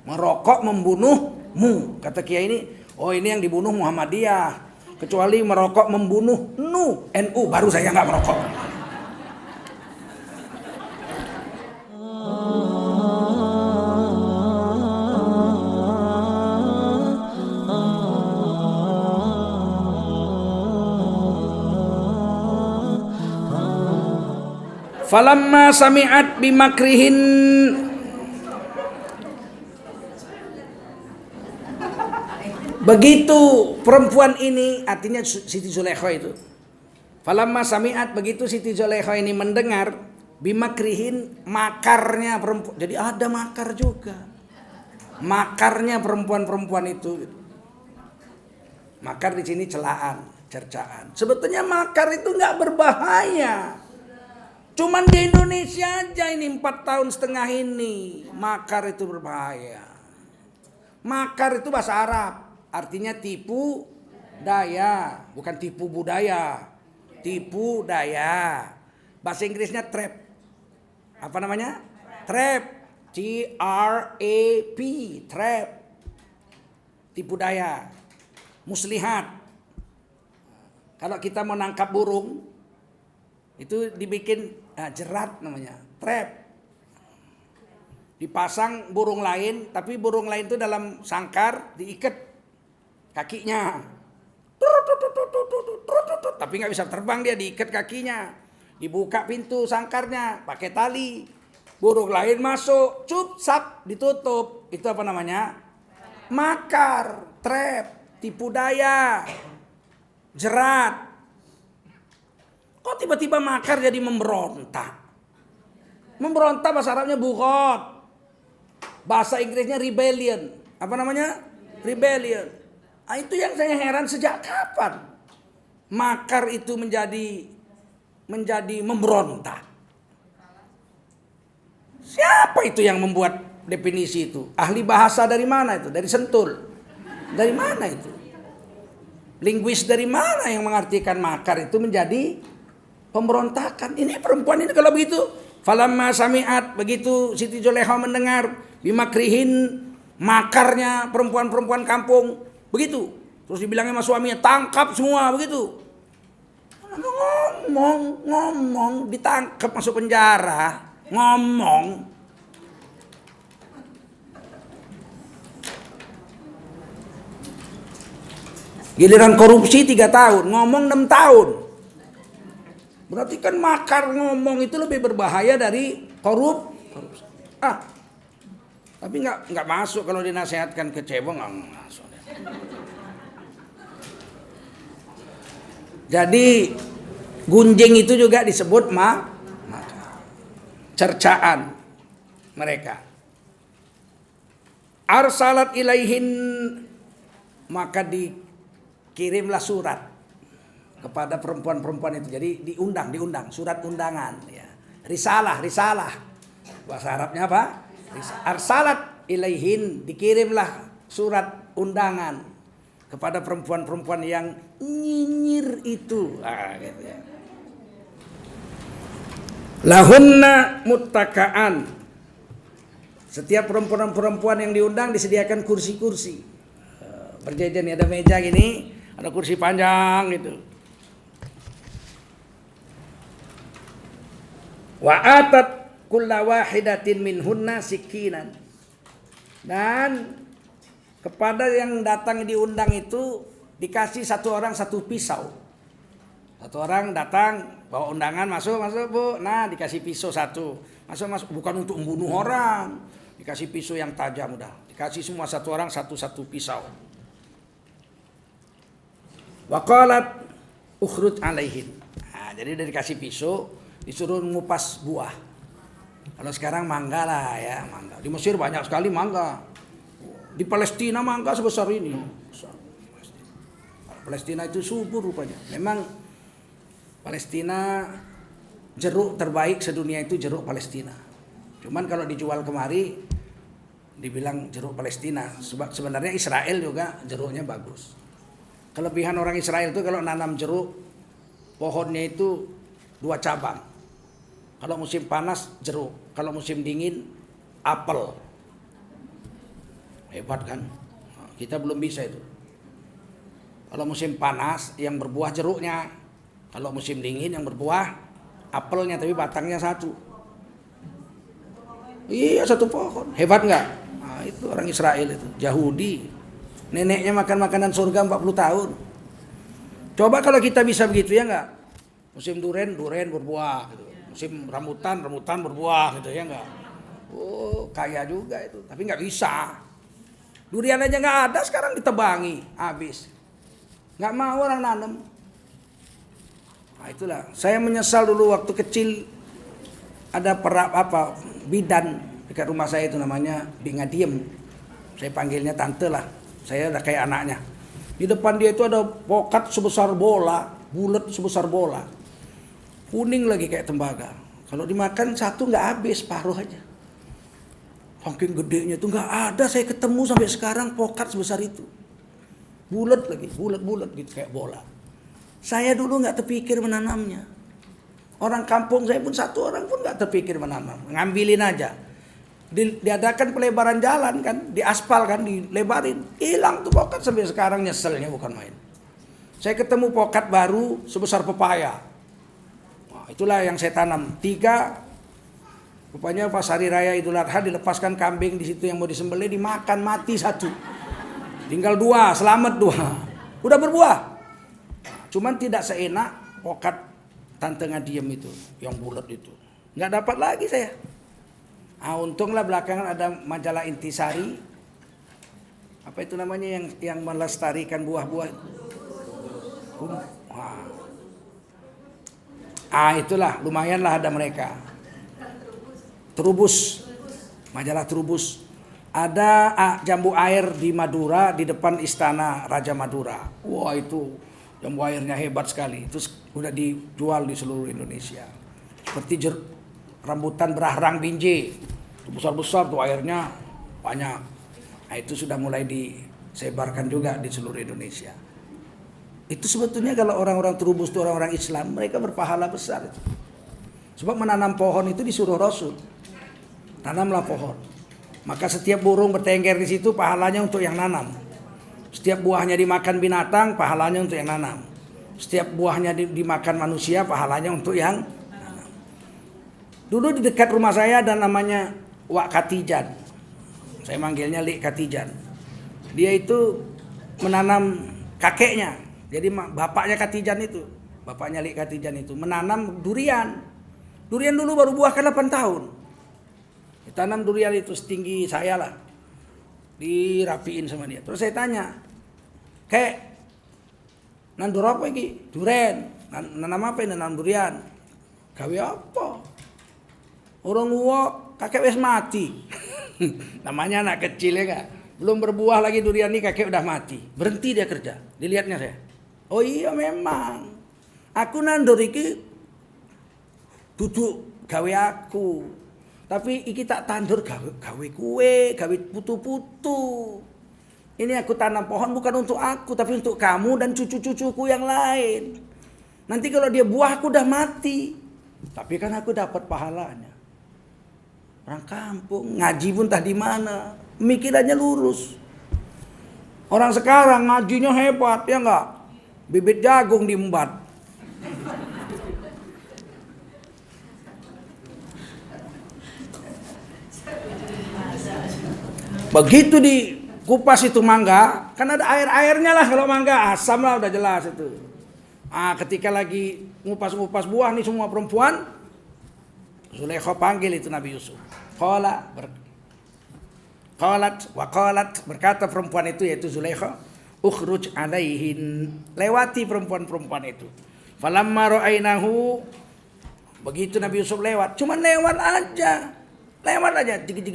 Merokok membunuhmu. Kata Kiai ini, oh ini yang dibunuh Muhammadiyah. Kecuali merokok membunuh, NU baru saya nggak merokok. Falamma sami'at bimakrihin, begitu perempuan ini, artinya Siti Zulaikha itu. Falamma sami'at, begitu Siti Zulaikha ini mendengar bimakrihin, makarnya perempuan. Jadi ada makar juga. Makarnya perempuan-perempuan itu. Makar di sini celaan, cercaan. Sebetulnya makar itu nggak berbahaya. Cuman di Indonesia aja ini 4,5 tahun ini makar itu berbahaya. Makar itu bahasa Arab, artinya tipu daya, bukan tipu budaya. Tipu daya. Bahasa Inggrisnya trap. Apa namanya? Trap. TRAP, trap. Tipu daya. Muslihat. Kalau kita mau nangkap burung, itu dibikin jerat namanya, trap. Dipasang burung lain, tapi burung lain itu dalam sangkar diikat kakinya. Tapi nggak bisa terbang, dia diikat kakinya. Dibuka pintu sangkarnya pakai tali. Burung lain masuk, cup, sap, ditutup. Itu apa namanya? Makar, trap, tipu daya, jerat. Kok tiba-tiba makar jadi memberontak? Memberontak bahasa Arabnya bughat. Bahasa Inggrisnya rebellion. Apa namanya? Rebellion. Nah, itu yang saya heran, sejak kapan makar itu menjadi memberontak? Siapa itu yang membuat definisi itu? Ahli bahasa dari mana itu? Dari Sentul. Dari mana itu? Linguis dari mana yang mengartikan makar itu menjadi pemberontakan? Ini perempuan ini kalau begitu, falamma sami'at, begitu Siti Zulaikha mendengar bimakrihin, makarnya perempuan-perempuan kampung, begitu. Terus dibilangnya sama suaminya, tangkap semua, begitu. Ngomong, ditangkap masuk penjara, ngomong. Giliran korupsi 3 tahun, ngomong 6 tahun. Berarti kan makar ngomong itu lebih berbahaya dari korupsi. Tapi nggak masuk kalau dinasehatkan ke cebong, nggak masuk. Jadi gunjing itu juga disebut makar, cercaan mereka. Arsalat ilaihin, maka dikirimlah surat kepada perempuan-perempuan itu. Jadi diundang, surat undangan ya. Risalah. Bahasa Arabnya apa? Arsalat ilaihin, dikirimlah surat undangan kepada perempuan-perempuan yang nyinyir itu. Gitu ya. Lahunna muttaka'an. Setiap perempuan-perempuan yang diundang disediakan kursi-kursi. Berjajar nih, ada meja gini, ada kursi panjang gitu. Wa atat kulla wahidatin minhunna sikinan. Dan kepada yang datang diundang itu dikasih satu orang satu pisau. Satu orang datang bawa undangan, masuk Bu. Nah, dikasih pisau satu. Masuk, bukan untuk membunuh orang. Dikasih pisau yang tajam udah. Dikasih semua satu orang satu pisau. Wa qalat ukhruj alaihin. Nah, jadi udah dikasih pisau, disuruh ngupas buah. Kalau sekarang mangga lah ya, mangga. Di Mesir banyak sekali mangga. Di Palestina mangga sebesar ini. Palestina itu subur rupanya. Memang Palestina jeruk terbaik sedunia itu jeruk Palestina. Cuman kalau dijual kemari dibilang jeruk Palestina. Sebab sebenarnya Israel juga jeruknya bagus. Kelebihan orang Israel itu kalau nanam jeruk, pohonnya itu 2 cabang. Kalau musim panas jeruk, kalau musim dingin apel. Hebat kan? Kita belum bisa itu. Kalau musim panas yang berbuah jeruknya. Kalau musim dingin yang berbuah apelnya tapi batangnya satu. Iya, satu pohon. Hebat nggak? Nah, itu orang Israel itu, Yahudi. Neneknya makan makanan surga 40 tahun. Coba kalau kita bisa begitu ya nggak? Musim durian berbuah gitu. Musim rambutan berbuah gitu ya nggak? Oh, kaya juga itu. Tapi nggak bisa. Durian aja nggak ada, sekarang ditebangi, habis. Nggak mau orang nanam. Nah itulah, saya menyesal dulu waktu kecil ada bidan dekat rumah saya itu namanya Bingadiem. Saya panggilnya tante lah. Saya udah kayak anaknya. Di depan dia itu ada pokat sebesar bola, bulat sebesar bola. Kuning lagi kayak tembaga. Kalau dimakan satu nggak habis, paruh aja. Saking gedenya itu nggak ada, saya ketemu sampai sekarang pokat sebesar itu. Bulat lagi, bulat gitu kayak bola. Saya dulu nggak terpikir menanamnya. Orang kampung saya pun satu orang pun nggak terpikir menanam, ngambilin aja. Diadakan pelebaran jalan kan, diaspal kan, dilebarin, hilang tuh pokat sampai sekarang nyeselnya bukan main. Saya ketemu pokat baru sebesar pepaya. Nah, itulah yang saya tanam 3. Rupanya pas hari raya Idul Adha dilepaskan kambing di situ yang mau disembelih, dimakan mati 1. Tinggal 2, selamat 2. Udah berbuah. Cuman tidak seenak pokat Tante Ngadiem itu, yang bulat itu. Nggak dapat lagi saya. Ah, untunglah belakangan ada majalah Intisari. Apa itu namanya yang melestarikan buah-buah. Itulah lumayanlah ada mereka. Trubus, majalah Trubus. Ada jambu air di Madura di depan istana Raja Madura. Wah itu jambu airnya hebat sekali. Itu sudah dijual di seluruh Indonesia. Seperti rambutan berahrang binje. Besar-besar tuh airnya banyak. Nah, itu sudah mulai disebarkan juga di seluruh Indonesia. Itu sebetulnya kalau orang-orang Trubus itu orang-orang Islam, mereka berpahala besar itu. Sebab menanam pohon itu disuruh Rasul. Tanamlah pohon. Maka setiap burung bertengger di situ pahalanya untuk yang nanam. Setiap buahnya dimakan binatang pahalanya untuk yang nanam. Setiap buahnya dimakan manusia pahalanya untuk yang nanam. Dulu di dekat rumah saya ada namanya Wak Katijan. Saya manggilnya Lik Katijan. Dia itu menanam kakeknya. Jadi bapaknya Katijan itu, bapaknya Lik Katijan itu menanam durian. Durian dulu baru buah kan 8 tahun. Tanam durian itu setinggi saya lah. Dirapiin sama dia. Terus saya tanya, "Kek, nandur apa iki? Duren. Nanam apa ini? Nanam durian." "Gawe apa?" "Orang tua kakek wis mati." Namanya anak kecil ya gak? Belum berbuah lagi durian ini kakek udah mati. Berhenti dia kerja. Dilihatnya saya. "Oh iya memang. Aku nandur iki duduk gawe aku. Tapi iki tak tandur gawe kue, gawe putu-putu. Ini aku tanam pohon bukan untuk aku, tapi untuk kamu dan cucu-cucuku yang lain. Nanti kalau dia buah aku udah mati. Tapi kan aku dapat pahalanya." Orang kampung, ngaji pun entah di mana. Mikirannya lurus. Orang sekarang ngajinya hebat, ya enggak? Bibit jagung diembat. Begitu dikupas itu mangga, kan ada air-airnya lah kalau mangga, asam lah udah jelas itu. Ketika lagi ngupas-ngupas buah nih semua perempuan, Zulaikha panggil itu Nabi Yusuf. Qalat berkata perempuan itu yaitu Zulaikha, "Ukhruj alaihin." Lewati perempuan-perempuan itu. Falamma ra'ainahu, begitu Nabi Yusuf lewat, cuman lewat aja. Lewat aja, jig.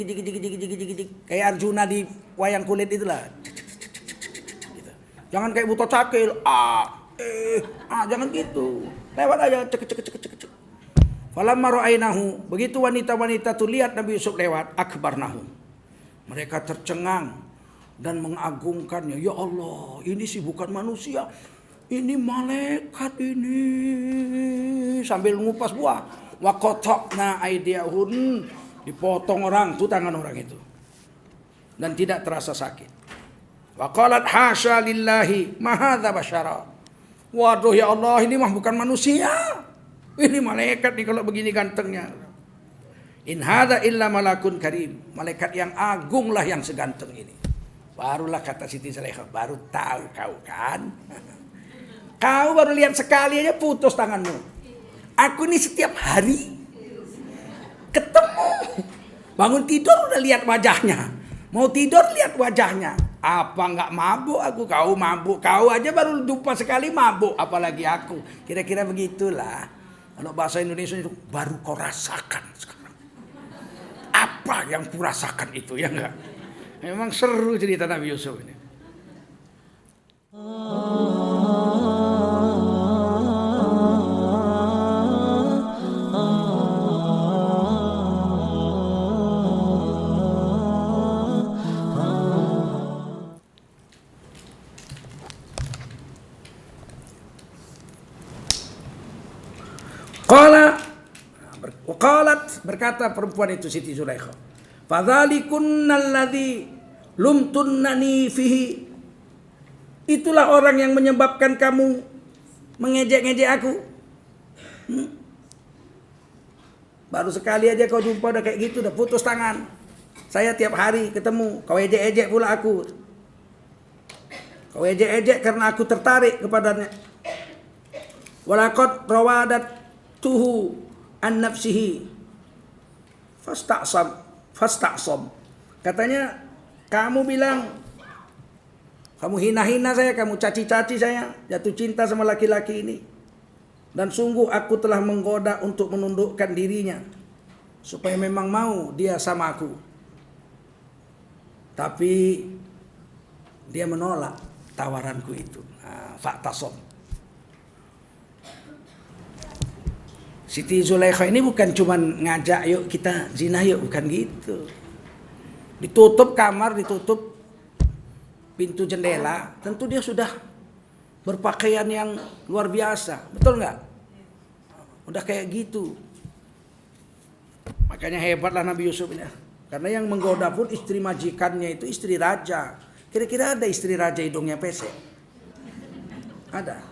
Kayak Arjuna di wayang kulit itulah. Gitu. Jangan kayak buta cakil, jangan gitu. Lewat aja, cek. Falamma ra'ainahu, begitu wanita-wanita tuh lihat Nabi Yusuf lewat, akbarnahu. Mereka tercengang dan mengagungkannya. Ya Allah, ini sih bukan manusia. Ini malaikat ini. Sambil ngupas buah. Wa qata'na aydiyahun. Dipotong orang tuh tangan orang itu. Dan tidak terasa sakit. Wa qalat hasya lillahi ma hadza basyara. Waduh ya Allah, ini mah bukan manusia. Ini malaikat nih kalau begini gantengnya. In hadza illa malakun karim. Malaikat yang agung lah yang seganteng ini. Barulah kata Siti Zulaikha, baru tahu kau kan. Kau baru lihat sekali aja putus tanganmu. Aku ini setiap hari ketemu. Bangun tidur udah lihat wajahnya. Mau tidur lihat wajahnya. Apa nggak mabuk aku? Kau mabuk. Kau aja baru jumpa sekali mabuk. Apalagi aku. Kira-kira begitulah. Kalau bahasa Indonesia itu baru kau rasakan sekarang. Apa yang kurasakan itu ya enggak? Memang seru cerita Nabi Yusuf ini. Qalat berkata perempuan itu Siti Zulaikha, fadzalikunnalladzi lumtunnani fihi. Itulah orang yang menyebabkan kamu mengejek-ngejek aku. Baru sekali aja kau jumpa udah kayak gitu, udah putus tangan. Saya tiap hari ketemu, kau ejek-ejek pula aku. Kau ejek-ejek karena aku tertarik kepadanya. Walaqad rawadatuhu an nafsihi fastaqsam. Katanya kamu bilang kamu hina-hina saya, kamu caci-caci saya, jatuh cinta sama laki-laki ini. Dan sungguh aku telah menggoda untuk menundukkan dirinya supaya memang mau dia sama aku. Tapi dia menolak tawaranku itu. Fa'tasom. Siti Zulaikha ini bukan cuma ngajak yuk kita zina yuk, bukan gitu. Ditutup kamar, ditutup pintu jendela, tentu dia sudah berpakaian yang luar biasa, betul nggak? Udah kayak gitu. Makanya hebatlah Nabi Yusuf ini, karena yang menggoda pun istri majikannya itu istri raja. Kira-kira ada istri raja hidungnya pesek? Ada.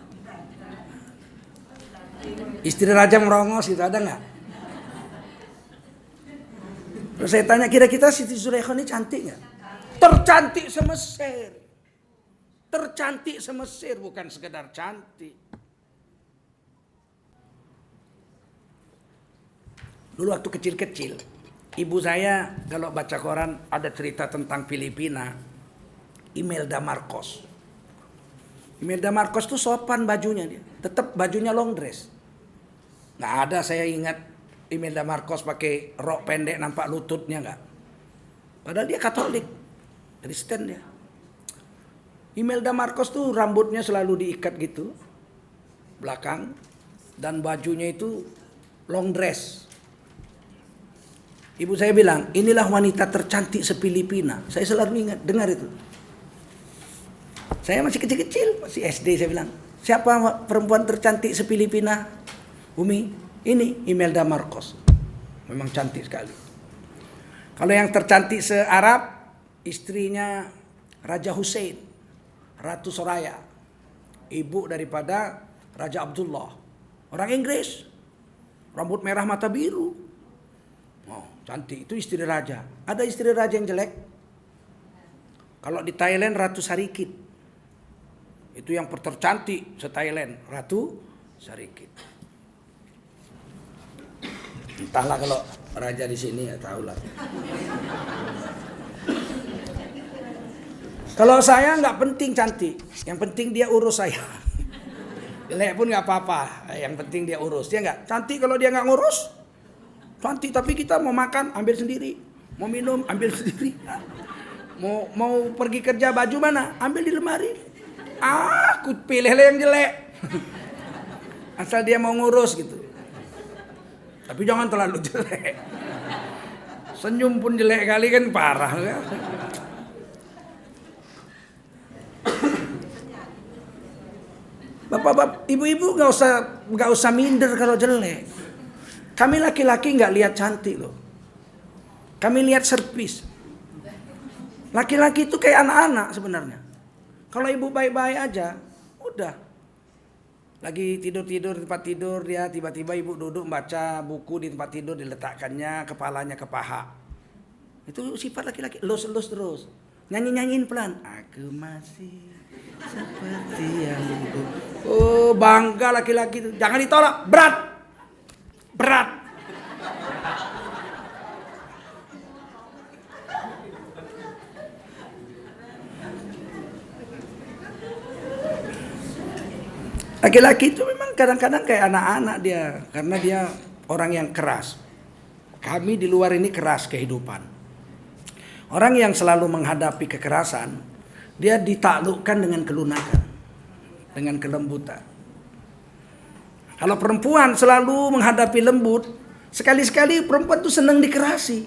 Istri raja merongos itu ada nggak? Terus saya tanya, kira-kira Siti Zulaikha ini cantik nggak? Tercantik semesir. Tercantik semesir, bukan sekedar cantik. Dulu waktu kecil-kecil, ibu saya kalau baca koran ada cerita tentang Filipina, Imelda Marcos. Imelda Marcos tuh sopan bajunya dia, tetap bajunya long dress. Nggak ada saya ingat Imelda Marcos pakai rok pendek nampak lututnya nggak. Padahal dia Katolik, Kristen dia. Imelda Marcos tuh rambutnya selalu diikat gitu, belakang, dan bajunya itu long dress. Ibu saya bilang, inilah wanita tercantik se-Filipina. Saya selalu ingat, dengar itu. Saya masih kecil-kecil, masih SD, saya bilang, siapa perempuan tercantik se-Filipina? Umi, ini Imelda Marcos. Memang cantik sekali. Kalau yang tercantik se-Arab, istrinya Raja Hussein, Ratu Soraya, ibu daripada Raja Abdullah. Orang Inggris, rambut merah mata biru. Oh, cantik, itu istri raja. Ada istri raja yang jelek? Kalau di Thailand Ratu Sarikit. Itu yang tercantik se-Thailand, Ratu Sarikit. Entahlah kalau raja di sini, ya tahulah. Kalau saya nggak penting cantik, yang penting dia urus saya. Jelek pun nggak apa-apa, yang penting dia urus. Dia nggak cantik kalau dia nggak ngurus. Cantik tapi kita mau makan ambil sendiri, mau minum ambil sendiri, mau pergi kerja baju mana ambil di lemari. Aku pilih yang jelek, asal dia mau ngurus gitu. Tapi jangan terlalu jelek. Senyum pun jelek kali kan parah ya. Bapak-bapak, ibu-ibu nggak usah minder kalau jelek. Kami laki-laki nggak lihat cantik loh. Kami lihat servis. Laki-laki itu kayak anak-anak sebenarnya. Kalau ibu baik-baik aja, udah. Lagi tidur-tidur di tempat tidur dia, tiba-tiba ibu duduk membaca buku di tempat tidur, diletakkannya kepalanya ke paha. Itu sifat laki-laki, elus-elus terus. Nyanyi-nyanyiin pelan. Aku masih seperti yang dulu. Oh, bangga laki-laki itu. Jangan ditolak, berat. Berat. Laki-laki itu memang kadang-kadang kayak anak-anak dia, karena dia orang yang keras. Kami di luar ini keras kehidupan. Orang yang selalu menghadapi kekerasan, dia ditaklukkan dengan kelunakan, dengan kelembutan. Kalau perempuan selalu menghadapi lembut, sekali-sekali perempuan tuh senang dikerasi.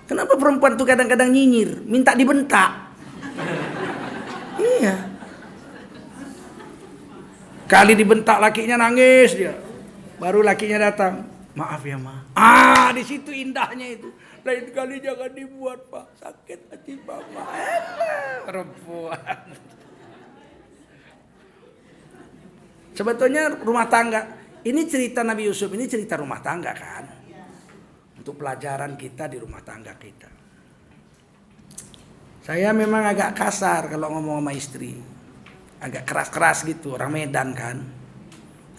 Kenapa perempuan tuh kadang-kadang nyinyir, minta dibentak? Iya. Kali dibentak lakinya nangis dia. Baru lakinya datang. Maaf ya ma. Di situ indahnya itu. Lain kali jangan dibuat pak. Sakit hati mama. Perempuan. Sebetulnya rumah tangga. Ini cerita Nabi Yusuf. Ini cerita rumah tangga kan. Untuk pelajaran kita di rumah tangga kita. Saya memang agak kasar kalau ngomong sama istri. Agak keras-keras gitu, orang Medan kan.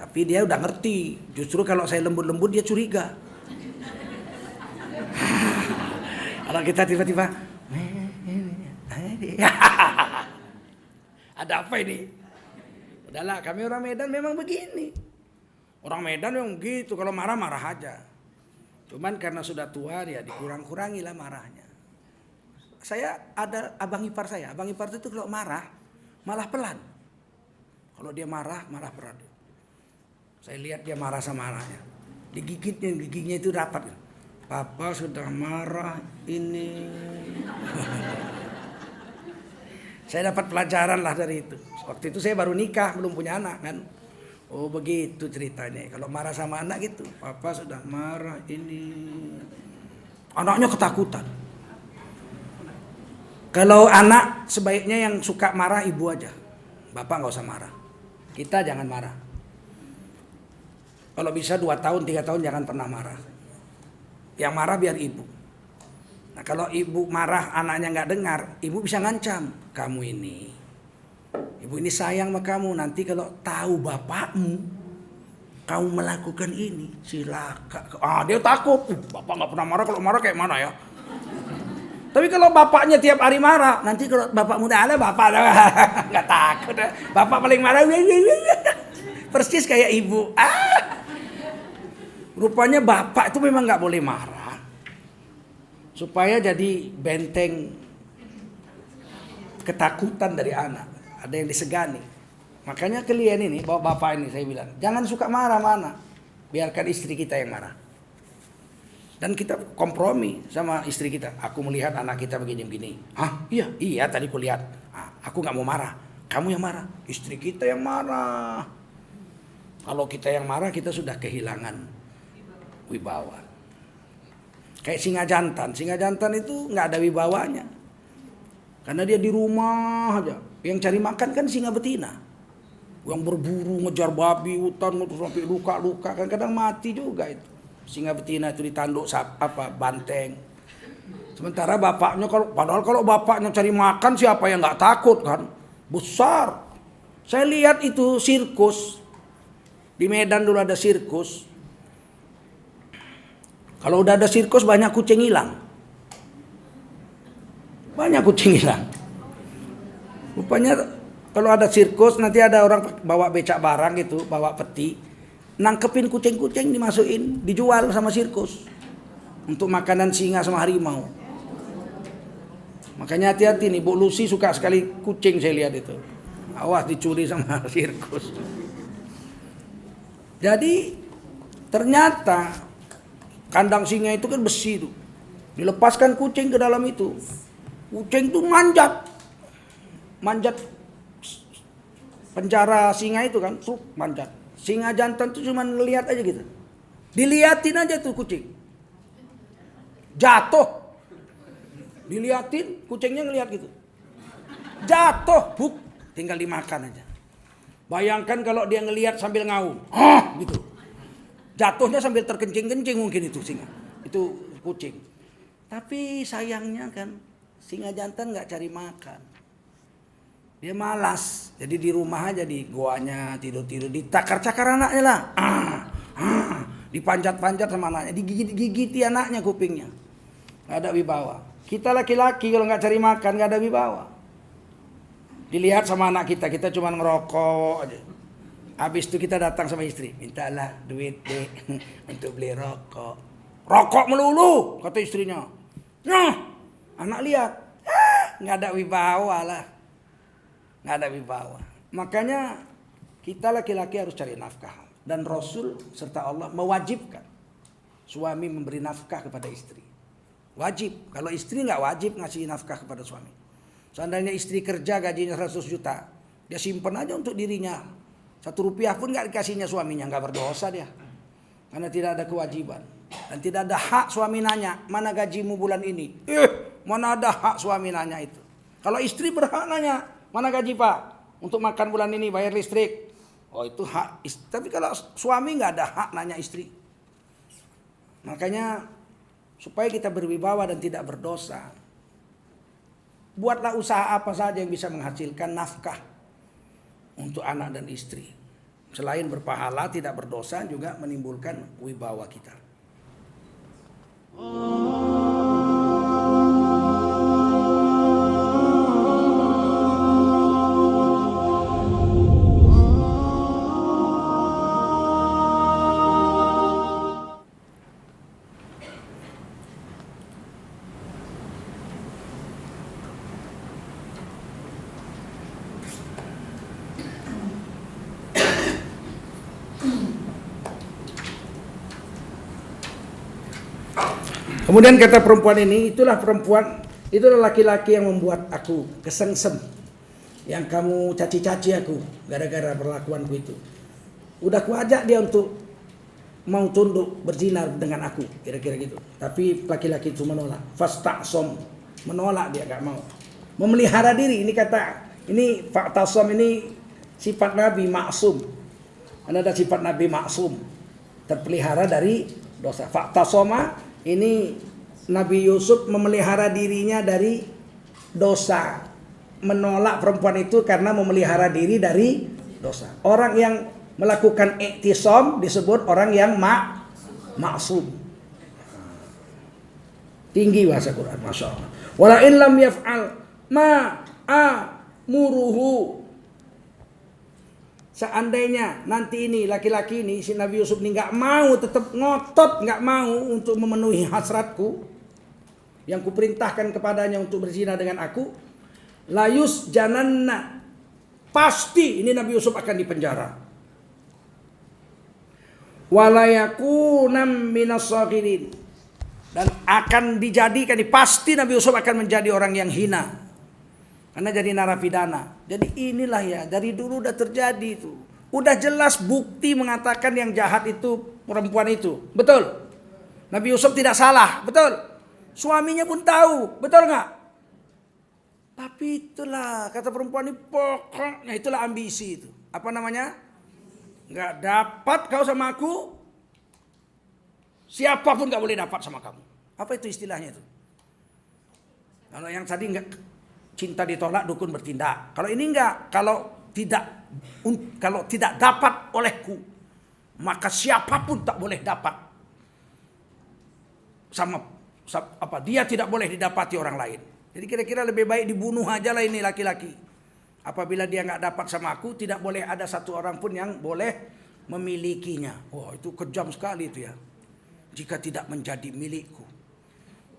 Tapi dia udah ngerti. Justru kalau saya lembut-lembut dia curiga. Kalau kita tiba-tiba ada apa ini? Udahlah, kami orang Medan memang begini. Orang Medan memang gitu, kalau marah-marah aja. Cuman karena sudah tua dia dikurang-kurangi lah marahnya. Saya ada abang ipar saya. Abang ipar itu kalau marah malah pelan. Kalau dia marah, malah pelan. Saya lihat dia marah sama anaknya. Digigitnya, giginya itu rapat. Papa sudah marah ini. Saya dapat pelajaran lah dari itu. Waktu itu saya baru nikah, belum punya anak kan. Oh begitu ceritanya. Kalau marah sama anak gitu. Papa sudah marah ini. Anaknya ketakutan. Kalau anak sebaiknya yang suka marah ibu aja. Bapak nggak usah marah. Kita jangan marah. Kalau bisa 2 tahun, 3 tahun jangan pernah marah. Yang marah biar ibu. Nah kalau ibu marah anaknya nggak dengar, ibu bisa ngancam. Kamu ini, ibu ini sayang sama kamu. Nanti kalau tahu bapakmu, kamu melakukan ini, silakan. Dia takut. Bapak nggak pernah marah, kalau marah kayak mana ya? Tapi kalau bapaknya tiap hari marah, nanti kalau bapak muda ada, bapak nggak takut. Bapak paling marah, persis kayak ibu. Rupanya bapak itu memang nggak boleh marah, supaya jadi benteng ketakutan dari anak. Ada yang disegani. Makanya kalian ini, bawa bapak ini saya bilang, jangan suka marah mana, biarkan istri kita yang marah. Dan kita kompromi sama istri kita. Aku melihat anak kita begini-begini. Iya tadi aku lihat. Aku nggak mau marah. Kamu yang marah. Istri kita yang marah. Kalau kita yang marah, kita sudah kehilangan wibawa. Kayak singa jantan. Singa jantan itu nggak ada wibawanya. Karena dia di rumah aja. Yang cari makan kan singa betina. Yang berburu, ngejar babi, hutan, sampai luka-luka. Kan kadang mati juga itu. Singa betina itu ditanduk banteng. Sementara bapaknya kalau bapaknya cari makan, siapa yang nggak takut kan? Besar. Saya lihat itu sirkus. Di Medan dulu ada sirkus. Kalau udah ada sirkus banyak kucing hilang. Banyak kucing hilang. Rupanya kalau ada sirkus nanti ada orang bawa becak barang gitu, bawa peti. Nangkepin kucing-kucing, dimasukin, dijual sama sirkus untuk makanan singa sama harimau. Makanya hati-hati nih, Bu Lucy suka sekali kucing saya lihat itu. Awas dicuri sama sirkus. Jadi ternyata kandang singa itu kan besi tuh. Dilepaskan kucing ke dalam itu. Kucing tuh manjat penjara singa itu kan, manjat. Singa jantan tuh cuma ngelihat aja gitu. Diliatin aja tuh kucing. Jatuh. Diliatin, kucingnya ngelihat gitu. Jatuh, tinggal dimakan aja. Bayangkan kalau dia ngelihat sambil ngaum, gitu. Jatuhnya sambil terkencing-kencing mungkin itu singa, itu kucing. Tapi sayangnya kan singa jantan nggak cari makan. Dia malas, jadi di rumah aja di goanya tidur-tidur, ditakar-cakar anaknya lah, dipanjat-panjat sama anaknya, digigit-gigiti anaknya kupingnya. Nggak ada wibawa. Kita laki-laki kalau nggak cari makan nggak ada wibawa. Dilihat sama anak kita cuma ngerokok aja. Habis itu kita datang sama istri, mintalah duit deh untuk beli rokok. Rokok melulu, kata istrinya. Nah, anak lihat, nggak ada wibawa lah, nggak ada wibawa. Makanya kita laki-laki harus cari nafkah. Dan Rasul serta Allah mewajibkan suami memberi nafkah kepada istri. Wajib. Kalau istri nggak wajib ngasih nafkah kepada suami. Seandainya istri kerja gajinya 100 juta, dia simpen aja untuk dirinya. 1 rupiah pun nggak dikasihnya suaminya, nggak berdosa dia. Karena tidak ada kewajiban. Dan tidak ada hak suami nanya, mana gajimu bulan ini? Mana ada hak suami nanya itu. Kalau istri berhak nanya, mana gaji pak? Untuk makan bulan ini, bayar listrik. Oh itu hak istri. Tapi kalau suami nggak ada hak nanya istri. Makanya supaya kita berwibawa dan tidak berdosa, buatlah usaha apa saja yang bisa menghasilkan nafkah untuk anak dan istri. Selain berpahala, tidak berdosa, juga menimbulkan wibawa kita. Kemudian kata perempuan ini, itulah laki-laki yang membuat aku kesengsem. Yang kamu caci-caci aku gara-gara perlakuanku itu. Udah ku ajak dia untuk mau tunduk berzina dengan aku, kira-kira gitu. Tapi laki-laki itu menolak. Fasta'som, menolak, dia gak mau. Memelihara diri, ini fa'tasom ini sifat Nabi maksum. Ada sifat Nabi maksum, terpelihara dari dosa. Fa'tasoma, ini Nabi Yusuf memelihara dirinya dari dosa. Menolak perempuan itu karena memelihara diri dari dosa. Orang yang melakukan iktisam disebut orang yang maksum. Tinggi bahasa Quran, Masya Allah. Wala in lam yaf'al ma'amuruhu. Seandainya nanti ini laki-laki ini si Nabi Yusuf ini nggak mau, tetap ngotot nggak mau untuk memenuhi hasratku yang kuperintahkan kepadanya untuk berzina dengan aku, layus jananna, pasti ini Nabi Yusuf akan dipenjara. Walayakunam minasaghirin, dan akan dijadikan, pasti Nabi Yusuf akan menjadi orang yang hina. Karena jadi narapidana. Jadi inilah ya, dari dulu udah terjadi itu. Udah jelas bukti mengatakan yang jahat itu perempuan itu. Betul? Nabi Yusuf tidak salah. Betul? Suaminya pun tahu. Betul nggak? Tapi itulah, kata perempuan ini pokoknya itulah ambisi itu. Apa namanya? Nggak dapat kau sama aku, siapapun nggak boleh dapat sama kamu. Apa itu istilahnya itu? Kalau yang tadi nggak, cinta ditolak, dukun bertindak. Kalau ini enggak, kalau tidak dapat olehku, maka siapapun tak boleh dapat sama apa, dia tidak boleh didapati orang lain. Jadi kira-kira lebih baik dibunuh aja lah ini laki-laki. Apabila dia enggak dapat sama aku, tidak boleh ada satu orang pun yang boleh memilikinya. Wah, itu kejam sekali itu ya. Jika tidak menjadi milikku,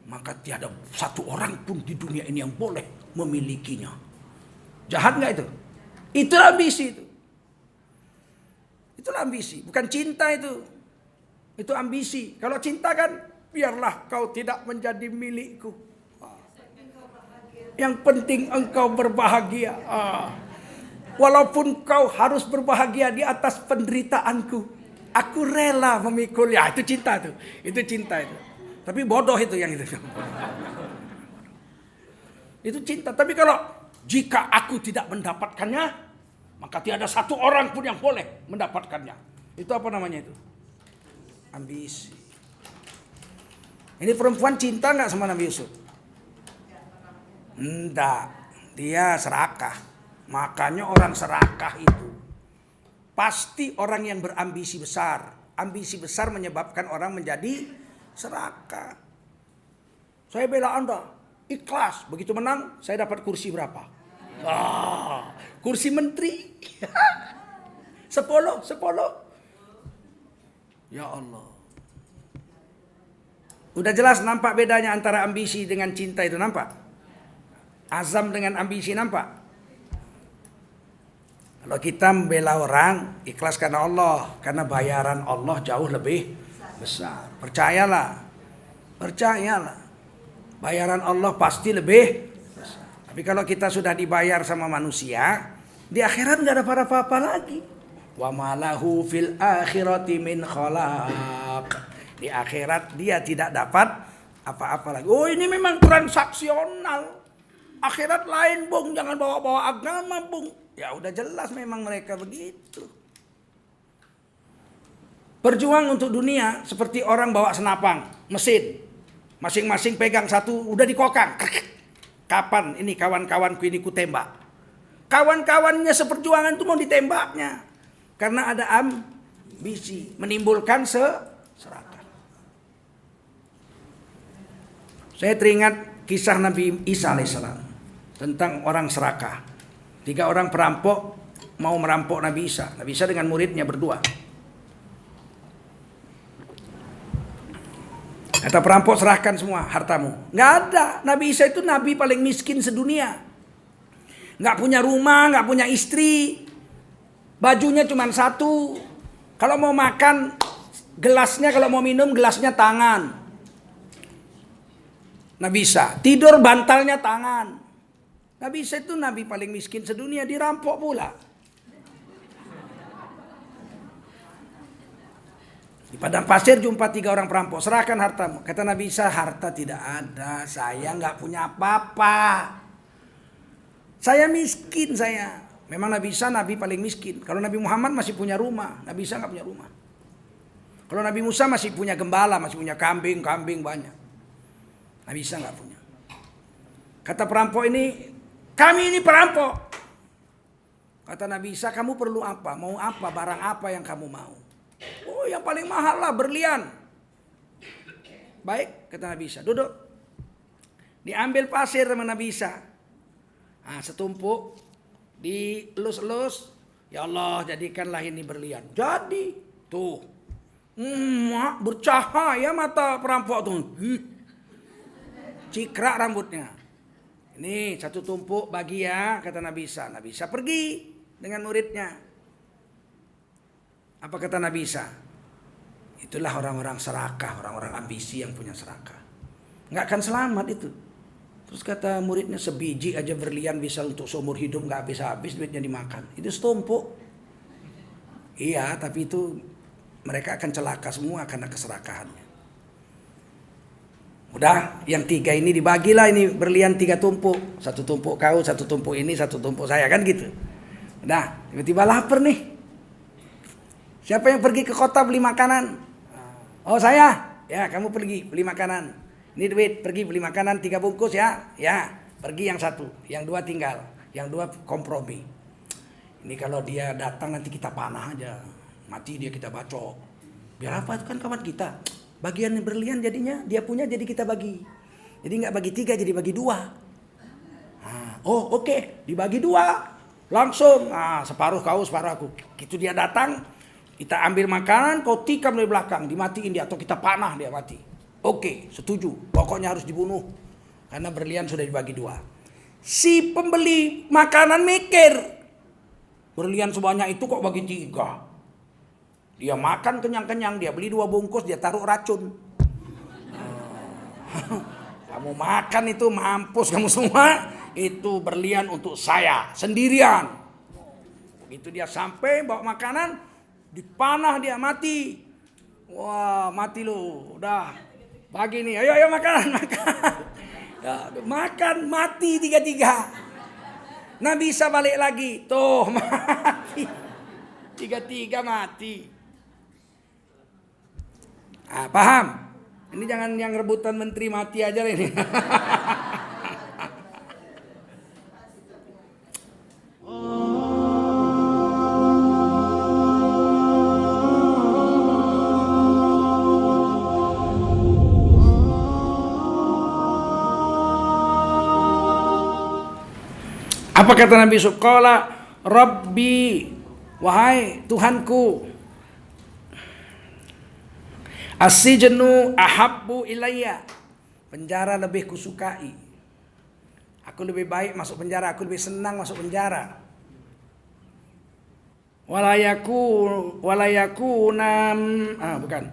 maka tiada satu orang pun di dunia ini yang boleh memilikinya. Jahat nggak itu? Itulah ambisi itu. Itulah ambisi, bukan cinta itu. Itu ambisi. Kalau cinta kan, biarlah kau tidak menjadi milikku. Yang penting engkau berbahagia. Walaupun kau harus berbahagia di atas penderitaanku, aku rela memikul. Ya, itu cinta tuh. Itu cinta itu. Tapi bodoh itu yang itu. Itu cinta. Tapi kalau Jika aku tidak mendapatkannya, maka tiada satu orang pun yang boleh mendapatkannya. Itu apa namanya itu? Ambisi. Ini perempuan cinta nggak sama Nabi Yusuf? Enggak, dia serakah. Makanya orang serakah itu pasti orang yang berambisi besar. Ambisi besar menyebabkan orang menjadi serakah. Saya bela Anda, ikhlas. Begitu menang, saya dapat kursi berapa? Kursi menteri. 10. Ya Allah. Udah jelas nampak bedanya antara ambisi dengan cinta itu, nampak? Azam dengan ambisi, nampak? Kalau kita membela orang, ikhlas karena Allah. Karena bayaran Allah jauh lebih besar. Percayalah. Bayaran Allah pasti lebih besar. Tapi kalau kita sudah dibayar sama manusia, di akhirat nggak ada apa-apa lagi. Wa malahu fil akhirati min khalaq. Di akhirat dia tidak dapat apa-apa lagi. Oh, ini memang transaksional. Akhirat lain, Bung, jangan bawa-bawa agama, Bung. Ya udah jelas memang mereka begitu. Berjuang untuk dunia seperti orang bawa senapang, mesin. Masing-masing pegang satu, udah dikokang. Kapan ini kawan-kawanku ini ku tembak? Kawan-kawannya seperjuangan itu mau ditembaknya. Karena ada ambisi, menimbulkan serakah. Saya teringat kisah Nabi Isa alaihissalam tentang orang serakah. 3 orang perampok mau merampok Nabi Isa. Nabi Isa dengan muridnya berdua. Kata perampok, serahkan semua hartamu. Nggak ada. Nabi Isa itu nabi paling miskin sedunia. Nggak punya rumah, nggak punya istri. Bajunya cuma satu. Kalau mau makan, gelasnya, kalau mau minum, gelasnya tangan. Nabi Isa. Tidur bantalnya tangan. Nabi Isa itu nabi paling miskin sedunia, dirampok pula. Di padang pasir jumpa 3 orang perampok, serahkan hartamu. Kata Nabi Isa, harta tidak ada, saya nggak punya apa-apa. Saya miskin saya. Memang Nabi Isa nabi paling miskin. Kalau Nabi Muhammad masih punya rumah, Nabi Isa nggak punya rumah. Kalau Nabi Musa masih punya gembala, masih punya kambing banyak. Nabi Isa nggak punya. Kata perampok ini, kami ini perampok. Kata Nabi Isa, kamu perlu apa? Mau apa? Barang apa yang kamu mau? Oh, yang paling mahal lah, berlian. Baik, kata Nabi Isa, duduk. Diambil pasir sama Nabi Isa. Nah, setumpuk, dilus-lus. Ya Allah, jadikanlah ini berlian. Jadi, tuh. Bercahaya mata perampok tuh. Cikrak rambutnya. Ini satu tumpuk bagi ya, kata Nabi Isa. Nabi Isa pergi dengan muridnya. Apa kata Nabi Isa? Itulah orang-orang serakah, orang-orang ambisi yang punya serakah. Nggak akan selamat itu. Terus kata muridnya, sebiji aja berlian bisa untuk seumur hidup, nggak habis-habis duitnya dimakan. Itu setumpuk. Iya, tapi itu mereka akan celaka semua karena keserakahannya. Udah, yang 3 ini dibagilah, ini berlian 3 tumpuk. 1 tumpuk kau, 1 tumpuk ini, 1 tumpuk saya, kan gitu. Udah, tiba-tiba lapar nih. Siapa yang pergi ke kota beli makanan? Oh, saya. Ya, kamu pergi beli makanan. Ini duit, pergi beli makanan 3 bungkus ya. Ya, pergi yang 1, yang 2 tinggal, yang 2 kompromi. Ini kalau dia datang nanti kita panah aja. Mati dia, kita bacok. Biar apa, itu kan kawan kita. Bagian berlian jadinya dia punya, jadi kita bagi. Jadi nggak bagi 3, jadi bagi 2. Oh, oke, dibagi 2. Langsung, separuh kau, separuh aku. Gitu dia datang, kita ambil makanan, kau tikam dari belakang, dimatiin dia atau kita panah dia mati. Oke, setuju. Pokoknya harus dibunuh karena berlian sudah dibagi 2. Si pembeli makanan mikir, berlian sebanyak itu kok bagi 3. Dia makan kenyang-kenyang, dia beli 2 bungkus, dia taruh racun. Kamu makan itu mampus kamu semua, itu berlian untuk saya sendirian. Begitu dia sampai bawa makanan, dipanah dia mati. Wah, mati lu, udah. Pagi nih, ayo makanan. Ya, makan mati 3-3. Nabi Isa balik lagi. Tuh mati. Tiga-tiga mati. Ah, paham? Ini jangan yang rebutan menteri mati aja ini. Apa kata Nabi Yusuf? Qala Rabbi, wahai Tuhanku, as-sijnu ahabbu ilayya, penjara lebih kusukai. Aku lebih baik masuk penjara, aku lebih senang masuk penjara. Bukan.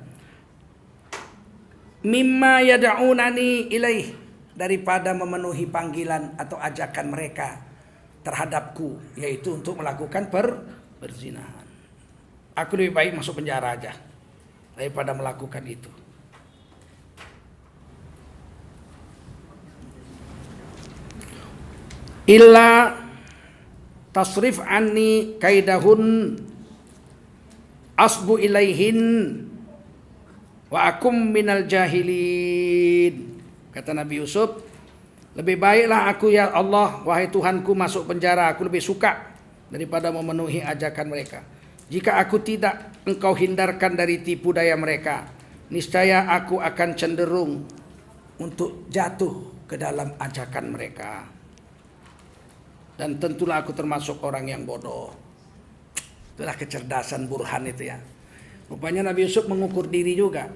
Mimma yad'unani ilaih, daripada memenuhi panggilan atau ajakan mereka terhadapku, yaitu untuk melakukan perzinahan. Aku lebih baik masuk penjara aja daripada melakukan itu. Illa tasrif anni kaidahun asbu ilaihin wa akum minal jahilin. Kata Nabi Yusuf, lebih baiklah aku ya Allah, wahai Tuhanku, masuk penjara. Aku lebih suka daripada memenuhi ajakan mereka. Jika aku tidak engkau hindarkan dari tipu daya mereka, niscaya aku akan cenderung untuk jatuh ke dalam ajakan mereka. Dan tentulah aku termasuk orang yang bodoh. Itulah kecerdasan burhan itu ya. Rupanya Nabi Yusuf mengukur diri juga.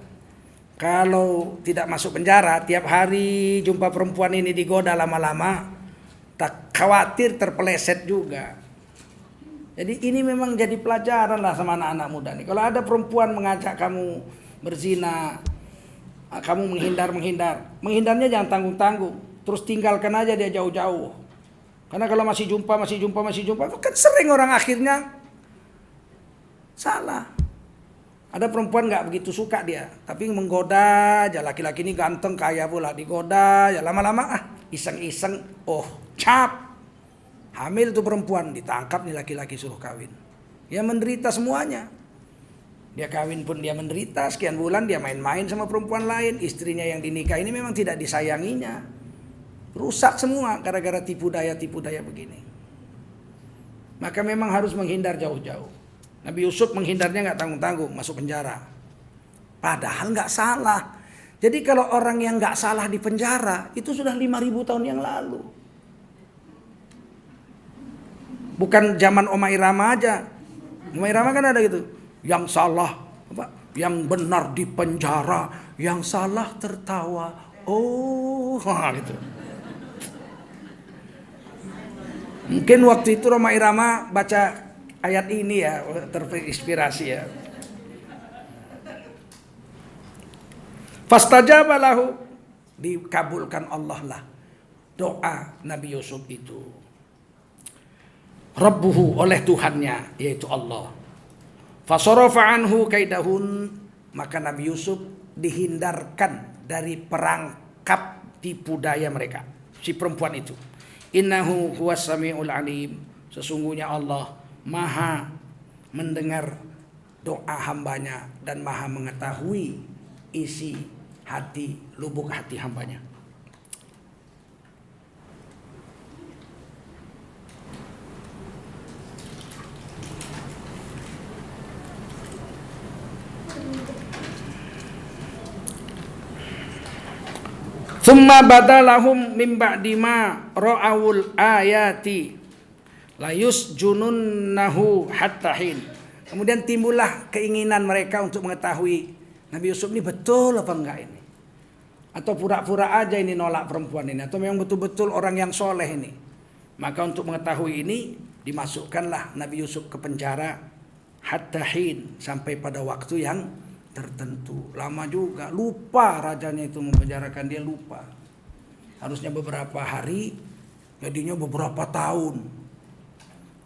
Kalau tidak masuk penjara, tiap hari jumpa perempuan ini digoda lama-lama, tak khawatir terpeleset juga. Jadi ini memang jadi pelajaran lah sama anak-anak muda nih. Kalau ada perempuan mengajak kamu berzina, kamu menghindarnya jangan tanggung-tanggung. Terus tinggalkan aja dia jauh-jauh. Karena kalau masih jumpa, kan sering orang akhirnya salah. Ada perempuan nggak begitu suka dia, tapi menggoda aja. Laki-laki ini ganteng, kaya pula, digoda ya lama-lama iseng-iseng, cap, hamil tuh perempuan, ditangkap nih laki-laki suruh kawin. Ya menderita semuanya. Dia kawin pun dia menderita, sekian bulan dia main-main sama perempuan lain, istrinya yang dinikah ini memang tidak disayanginya. Rusak semua gara-gara tipu daya begini. Maka memang harus menghindar jauh-jauh. Nabi Yusuf menghindarnya nggak tanggung-tanggung, masuk penjara. Padahal nggak salah. Jadi kalau orang yang nggak salah di penjara, itu sudah 5.000 tahun yang lalu. Bukan zaman Oma Irama aja. Oma Irama kan ada gitu. Yang salah, yang benar di penjara, yang salah tertawa. Gitu. Mungkin waktu itu Roma Irama baca ayat ini ya, terinspirasi ya. Fastajaba lahu, dikabulkan Allah lah doa Nabi Yusuf itu. Rabbuhu, oleh Tuhannya, yaitu Allah. Fasarafa anhu kaidahun, maka Nabi Yusuf dihindarkan dari perangkap tipu daya mereka, si perempuan itu. Innahu huwas samiul alim, sesungguhnya Allah Maha mendengar doa hambanya dan Maha mengetahui isi hati, lubuk hati hambanya. Tsumma badalahum min ba'di ma ra'awul ayati layus jununnahu hatta hin. Kemudian timbullah keinginan mereka untuk mengetahui Nabi Yusuf ini betul apa enggak ini, atau pura-pura aja ini nolak perempuan ini, atau memang betul-betul orang yang soleh ini. Maka untuk mengetahui ini dimasukkanlah Nabi Yusuf ke penjara hatta hin, sampai pada waktu yang tertentu. Lama juga, lupa rajanya itu mempenjarakan dia, lupa. Harusnya beberapa hari, jadinya beberapa tahun.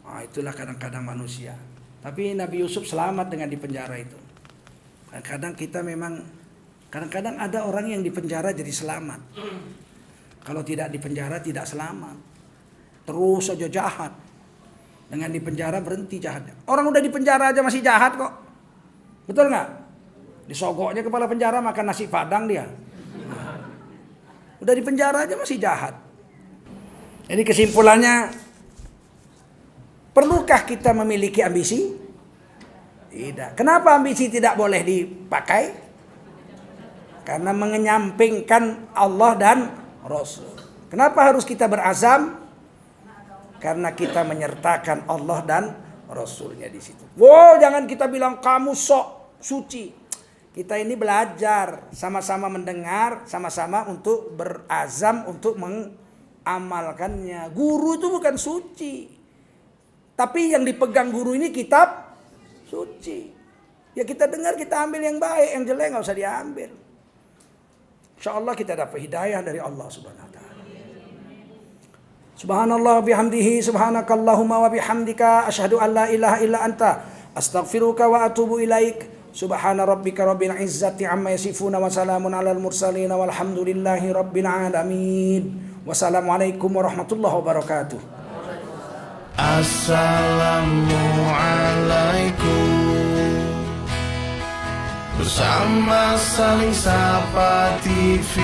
Nah, itulah kadang-kadang manusia. Tapi Nabi Yusuf selamat dengan di penjara itu. Kadang-kadang kita memang, kadang-kadang ada orang yang di penjara jadi selamat. Kalau tidak di penjara tidak selamat. Terus saja jahat. Dengan di penjara berhenti jahatnya. Orang udah di penjara aja masih jahat kok. Betul nggak? Disogoknya kepala penjara makan nasi padang dia. Udah di penjara aja masih jahat. Jadi kesimpulannya, perlukah kita memiliki ambisi? Tidak. Kenapa ambisi tidak boleh dipakai? Karena mengenyampingkan Allah dan Rasul. Kenapa harus kita berazam? Karena kita menyertakan Allah dan Rasulnya di situ. Wow, jangan kita bilang kamu sok suci. Kita ini belajar, sama-sama mendengar, sama-sama untuk berazam untuk mengamalkannya. Guru itu bukan suci. Tapi yang dipegang guru ini kitab suci. Ya kita dengar, kita ambil yang baik, yang jelek nggak usah diambil. Insya Allah kita dapat hidayah dari Allah Subhanahu Wa Taala. Subhanallah bihamdihi, subhanakallahumma wa bihamdika, asyhadu an la ilaha illa anta, astaghfiruka wa atubu ilaik. Subhana rabbika rabbil izzati amma yasifuna wa salamun alal mursalin walhamdulillahi rabbil alamin. Wassalamualaikum warahmatullahi wabarakatuh. Assalamualaikum. Bersama Saling Sapa TV.